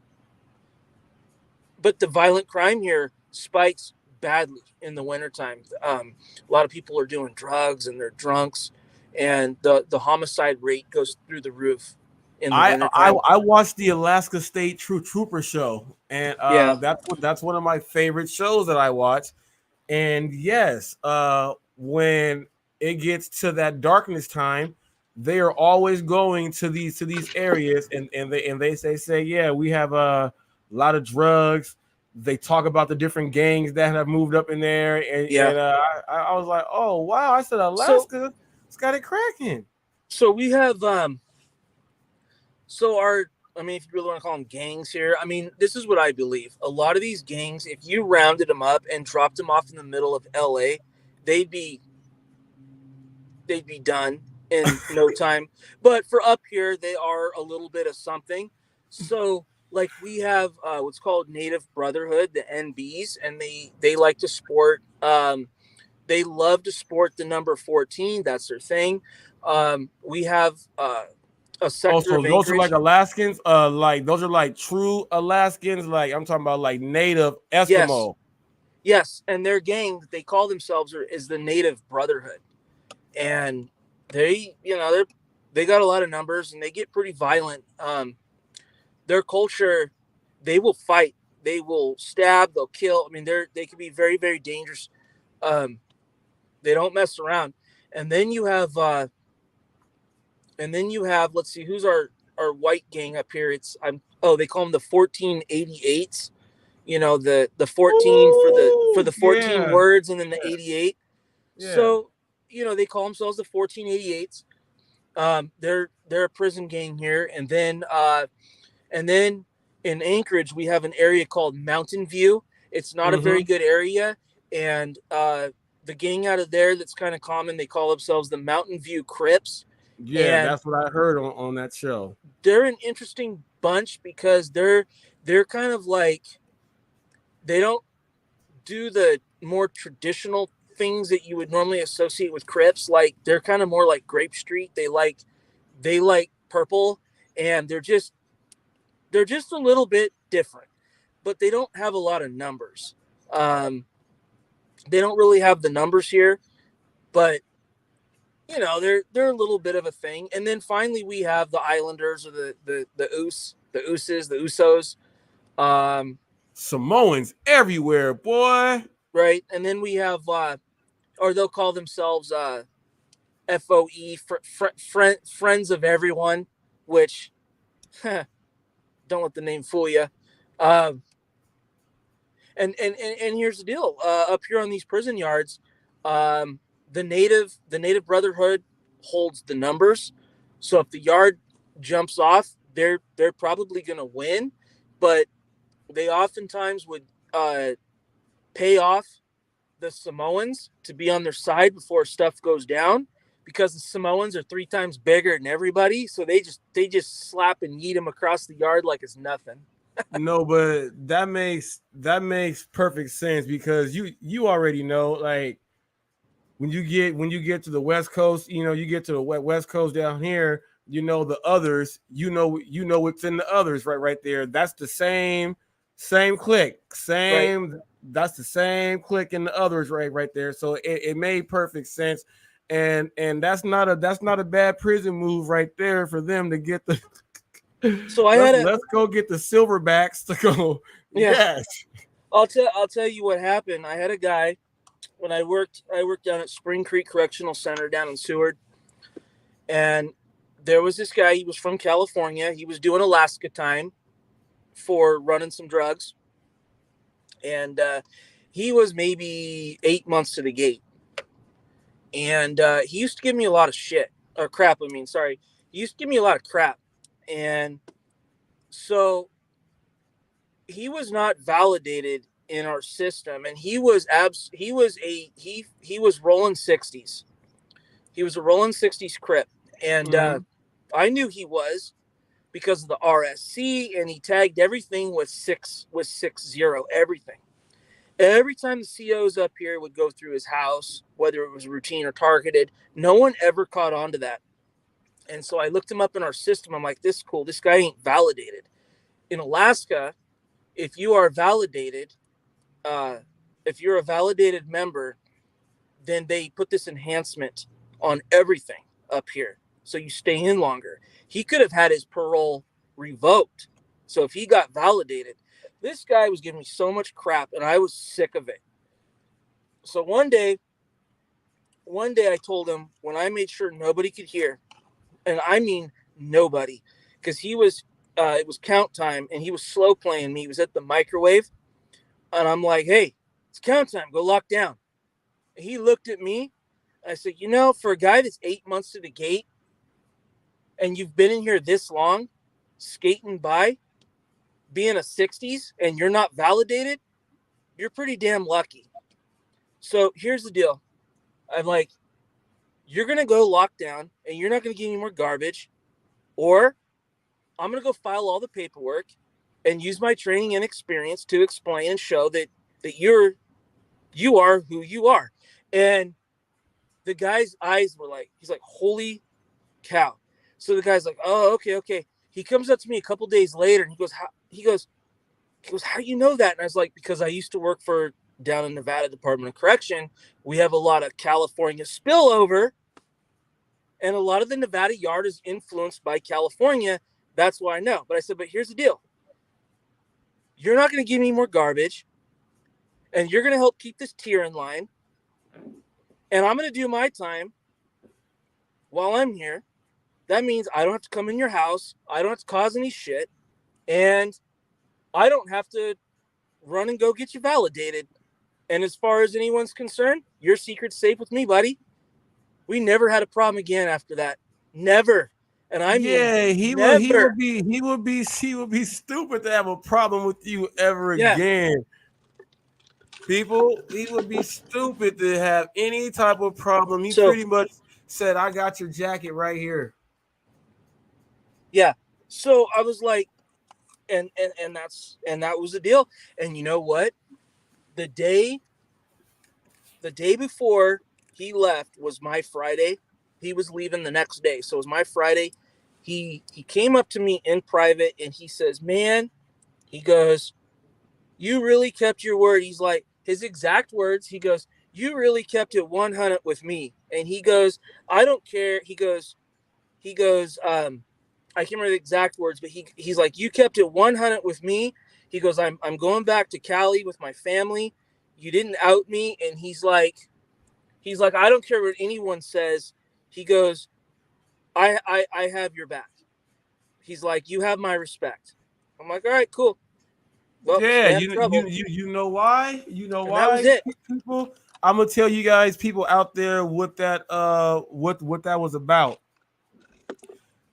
but the violent crime here spikes badly in the wintertime. A lot of people are doing drugs and they're drunks, and the homicide rate goes through the roof in the wintertime. I watched the Alaska State Trooper show, and that's one of my favorite shows that I watch. And yes, when it gets to that darkness time, they are always going to these areas, and they say yeah, we have a lot of drugs. They talk about the different gangs that have moved up in there, and I was like, oh wow! I said Alaska, it's got it cracking. So we have if you really want to call them gangs here, this is what I believe. A lot of these gangs, if you rounded them up and dropped them off in the middle of LA, they'd be done in no time. But for up here, they are a little bit of something. So like we have what's called Native Brotherhood, the NBs, and they like to sport. They love to sport the number 14. That's their thing. We have a sector of those are like Alaskans. Those are like true Alaskans. Like I'm talking about like native Eskimo. Yes, and their gang that they call themselves is the Native Brotherhood, and they got a lot of numbers and they get pretty violent. Their culture, they will fight, they will stab, they'll kill. They can be very, very dangerous. They don't mess around. And then you have let's see, who's our white gang up here? They call them the 1488s. The 14 for the 14 words and then the 88. Yeah. So, they call themselves the 1488s. They're a prison gang here. And then in Anchorage, we have an area called Mountain View. It's not a very good area. And the gang out of there that's kind of common, they call themselves the Mountain View Crips. Yeah, and that's what I heard on that show. They're an interesting bunch because they're kind of like, they don't do the more traditional things that you would normally associate with Crips. Like, they're kind of more like Grape Street. They like purple, and they're just a little bit different, but they don't have a lot of numbers. They don't really have the numbers here, but they're a little bit of a thing. And then finally we have the Islanders, or the Usos. Samoans everywhere, boy. Right. And then we have or they'll call themselves FOE, Friends of Everyone, which don't let the name fool you. And here's the deal. Up here on these prison yards, the Native Brotherhood holds the numbers. So if the yard jumps off, they're probably going to win, but they oftentimes would pay off the Samoans to be on their side before stuff goes down, because the Samoans are 3 times bigger than everybody. So they just slap and yeet them across the yard like it's nothing. No, but that makes perfect sense, because you already know, like, when you get to the West Coast, you get to the West Coast down here, the others, what's in the others right there. That's the same clique, right. That's the same clique in the others right there. So it made perfect sense, and that's not a bad prison move right there for them to get the. So let's go get the Silverbacks to go. Yeah. Yes. I'll tell you what happened. I had a guy when I worked down at Spring Creek Correctional Center down in Seward, and there was this guy. He was from California. He was doing Alaska time for running some drugs, and he was maybe 8 months to the gate. And he used to give me a lot of shit or crap. I mean, sorry, he used to give me a lot of crap, and so he was not validated in our system, and he was rolling 60s. He was a rolling 60s Crip, and I knew he was because of the RSC, and he tagged everything with 60 everything. Every time the COs up here would go through his house, whether it was routine or targeted, no one ever caught on to that. And so I looked him up in our system. I'm like, this is cool. This guy ain't validated. In Alaska, if you are validated, if you're a validated member, then they put this enhancement on everything up here. So you stay in longer. He could have had his parole revoked. So if he got validated, this guy was giving me so much crap and I was sick of it. So one day I told him, when I made sure nobody could hear, and I mean nobody, because he was, it was count time and he was slow playing me. He was at the microwave. And I'm like, hey, it's count time. Go lock down. And he looked at me. I said, you know, for a guy that's 8 months to the gate and you've been in here this long, skating by, being a 60s, and you're not validated, you're pretty damn lucky. So here's the deal. I'm like, you're going to go lock down and you're not going to get any more garbage, or I'm going to go file all the paperwork and use my training and experience to explain and show that you are who you are. And the guy's eyes were like, he's like, holy cow. So the guy's like, oh, okay. He comes up to me a couple days later and he goes, how do you know that? And I was like, because I used to work for down in Nevada Department of Correction. We have a lot of California spillover, and a lot of the Nevada yard is influenced by California. That's why I know. But I said, but here's the deal. You're not going to give me more garbage, and you're going to help keep this tier in line, and I'm going to do my time while I'm here. That means I don't have to come in your house. I don't have to cause any shit, and I don't have to run and go get you validated. And as far as anyone's concerned, your secret's safe with me, buddy. We never had a problem again after that. Never. And I mean, he would be stupid to have a problem with you ever again. People, he would be stupid to have any type of problem. He pretty much said, I got your jacket right here. Yeah. So I was like, and that was the deal. And you know what? The day before he left was my Friday. He was leaving the next day. So it was my Friday. He came up to me in private and he says, man, he goes, you really kept your word. He's like, his exact words, he goes, you really kept it 100 with me. And he goes, I don't care. He goes, I can't remember the exact words, but he's like, you kept it 100 with me. He goes, I'm going back to Cali with my family. You didn't out me. And he's like, I don't care what anyone says. He goes, I have your back. He's like, you have my respect. I'm like, all right, cool. Well, yeah, you know why? You know why? That was it. People, I'm gonna tell you guys, people out there, what that what that was about.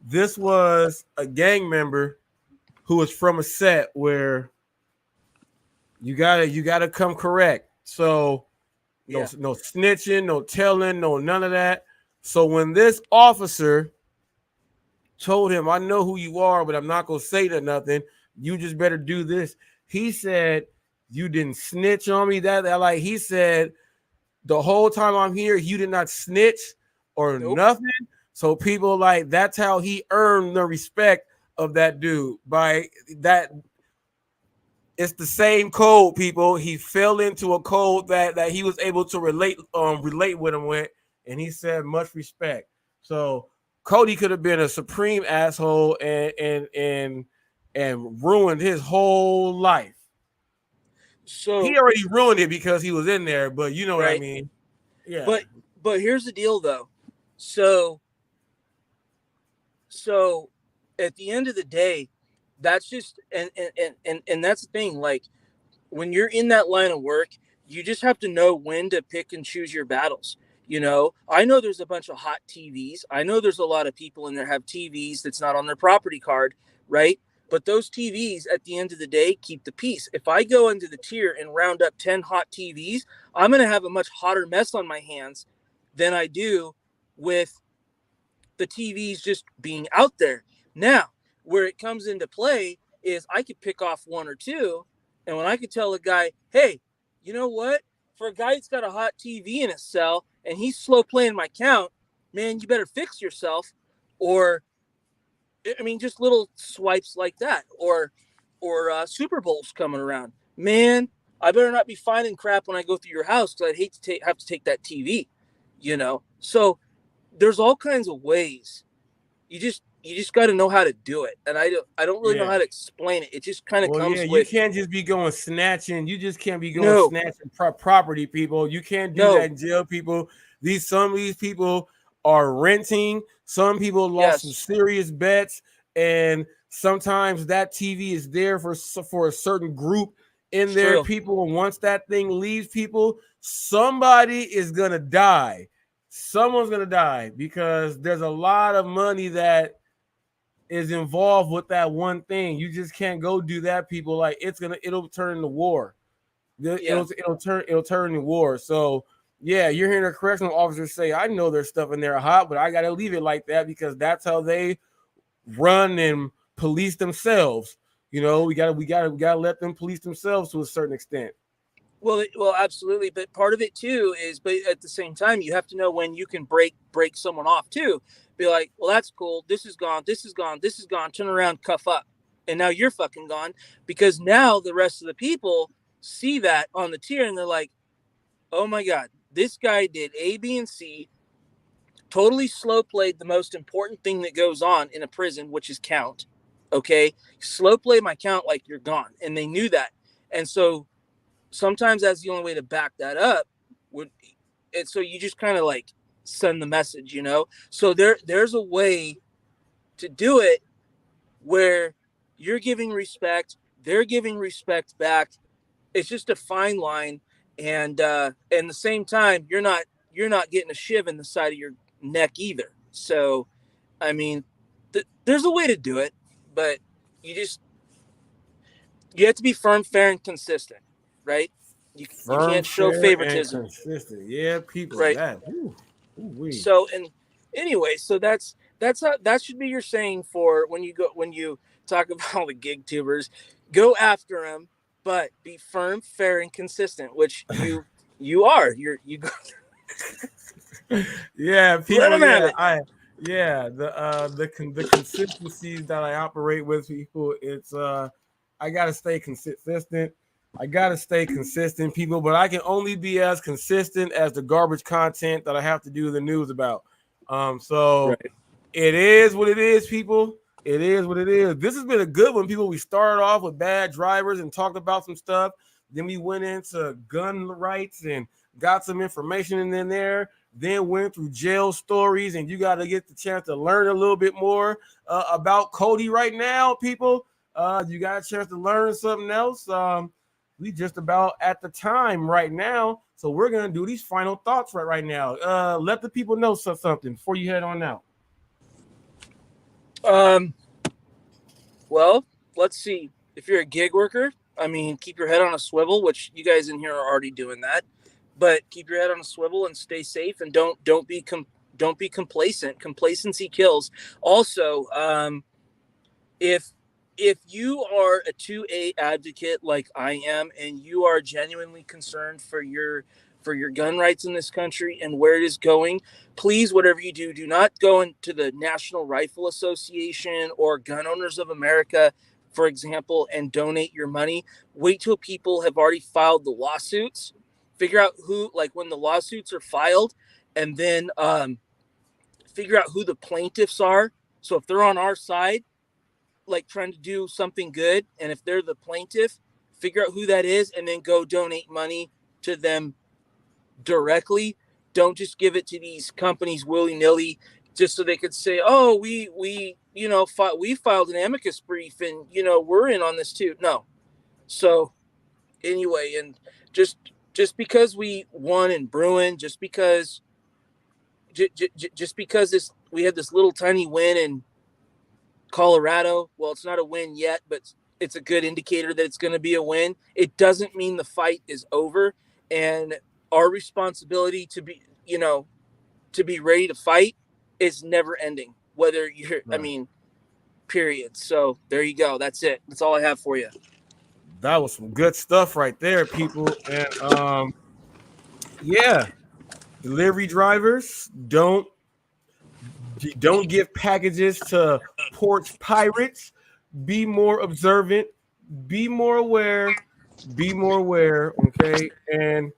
This was a gang member who was from a set where you gotta come correct. So no snitching, no telling, no none of that. So when this officer told him, I know who you are, but I'm not gonna say nothing, you just better do this. He said, you didn't snitch on me. That like he said, the whole time I'm here, you did not snitch or nothing. So people like, that's how he earned the respect of that dude. By that, it's the same code, people. He fell into a code that he was able to relate with him with, and he said much respect. So Cody could have been a supreme asshole and ruined his whole life. So he already ruined it because he was in there, but you know what I right. mean. Yeah. But here's the deal though. So at the end of the day, that's just and that's the thing. Like when you're in that line of work, you just have to know when to pick and choose your battles. You know, I know there's a bunch of hot TVs. I know there's a lot of people in there have TVs that's not on their property card, right? But those TVs at the end of the day keep the peace. If I go into the tier and round up 10 hot TVs, I'm going to have a much hotter mess on my hands than I do with the TVs just being out there. Now, where it comes into play is I could pick off one or two, and when I could tell a guy, hey, you know what? For a guy that's got a hot TV in his cell and he's slow playing my count, man, you better fix yourself. Or, I mean, just little swipes like that. Or Super Bowls coming around. Man, I better not be finding crap when I go through your house because I'd hate to have to take that TV, you know? So there's all kinds of ways. You just got to know how to do it, and I don't really know how to explain it. It just kind of comes with. You can't just be going snatching. You just can't be going snatching property, people. You can't do that in jail, people. Some of these people are renting. Some people lost some serious bets, and sometimes that TV is there for a certain group in there, people. And once that thing leaves people, somebody is gonna die. Someone's gonna die because there's a lot of money that is involved with that one thing. You just can't go do that, people. Like it'll turn into war. It'll turn into war. So yeah, you're hearing a correctional officer say, I know there's stuff in there hot, but I gotta leave it like that because that's how they run and police themselves. You know, we gotta let them police themselves to a certain extent. Well, absolutely. But part of it too is, but at the same time, you have to know when you can break someone off too. Be like, well, that's cool. This is gone. This is gone. This is gone. Turn around, cuff up. And now you're fucking gone because now the rest of the people see that on the tier and they're like, oh my God, this guy did A, B, and C, totally slow played the most important thing that goes on in a prison, which is count. Okay. Slow play my count like you're gone. And they knew that. And so sometimes that's the only way to back that up. So you just kind of like send the message, you know? So there's a way to do it where you're giving respect, they're giving respect back. It's just a fine line. And at the same time, you're not getting a shiv in the side of your neck either. So, I mean, there's a way to do it, but you have to be firm, fair, and consistent, right? You can't show favoritism. Consistent. Yeah, people. Right. That. So, and anyway, so that's how that should be your saying for when you talk about all the gig tubers. Go after them, but be firm, fair, and consistent, which you are. You go. Yeah, people. Let them have it. The consistencies that I operate with people, it's I gotta stay consistent. I gotta stay consistent, people, but I can only be as consistent as the garbage content that I have to do the news about. It is what it is, people. It is what it is. This has been a good one, people. We started off with bad drivers and talked about some stuff. Then we went into gun rights and got some information in there. Then went through jail stories, and you got to get the chance to learn a little bit more about Cody right now, people. You got a chance to learn something else. We just about at the time right now, so we're gonna do these final thoughts right now. Let the people know something before you head on out. Well, let's see. If you're a gig worker, I mean, keep your head on a swivel, which you guys in here are already doing that. But keep your head on a swivel and stay safe, and don't be complacent. Complacency kills. Also, if you are a 2A advocate like I am, and you are genuinely concerned for your gun rights in this country and where it is going, please, whatever you do, do not go into the National Rifle Association or Gun Owners of America, for example, and donate your money. Wait till people have already filed the lawsuits. Figure out who, like when the lawsuits are filed, and then figure out who the plaintiffs are. So if they're on our side, like trying to do something good, and if they're the plaintiff, figure out who that is, and then go donate money to them directly. Don't just give it to these companies willy-nilly just so they could say, oh, we filed an amicus brief and, we're in on this too. No. So anyway, and just because we won in Bruin, just because we had this little tiny win in Colorado, well, it's not a win yet, but it's a good indicator that it's going to be a win. It doesn't mean the fight is over, and our responsibility to be ready to fight is never ending, whether you're, Right. period. So there you go. That's it. That's all I have for you. That was some good stuff right there, people. And yeah, delivery drivers, don't give packages to porch pirates. Be more observant, be more aware, okay? And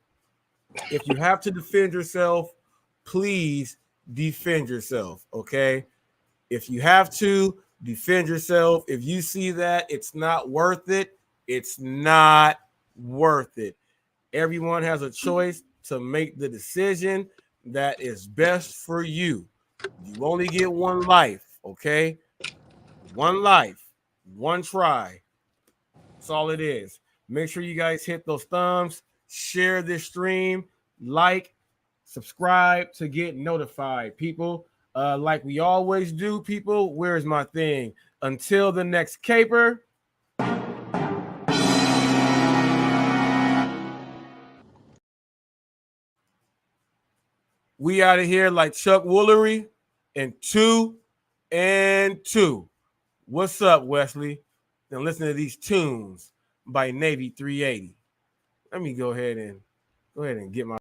if you have to defend yourself, please defend yourself, okay? If you have to, defend yourself. If you see that it's not worth it, it's not worth it. Everyone has a choice to make the decision that is best for you. You only get one life, okay? One life, one try. That's all it is. Make sure you guys hit those thumbs, share this stream, like, subscribe to get notified, people. Like we always do, people. Where's my thing? Until the next caper. We out of here like Chuck Woolery in 2 and 2. What's up, Wesley? Now listen to these tunes by Navy 380. Let me go ahead and get my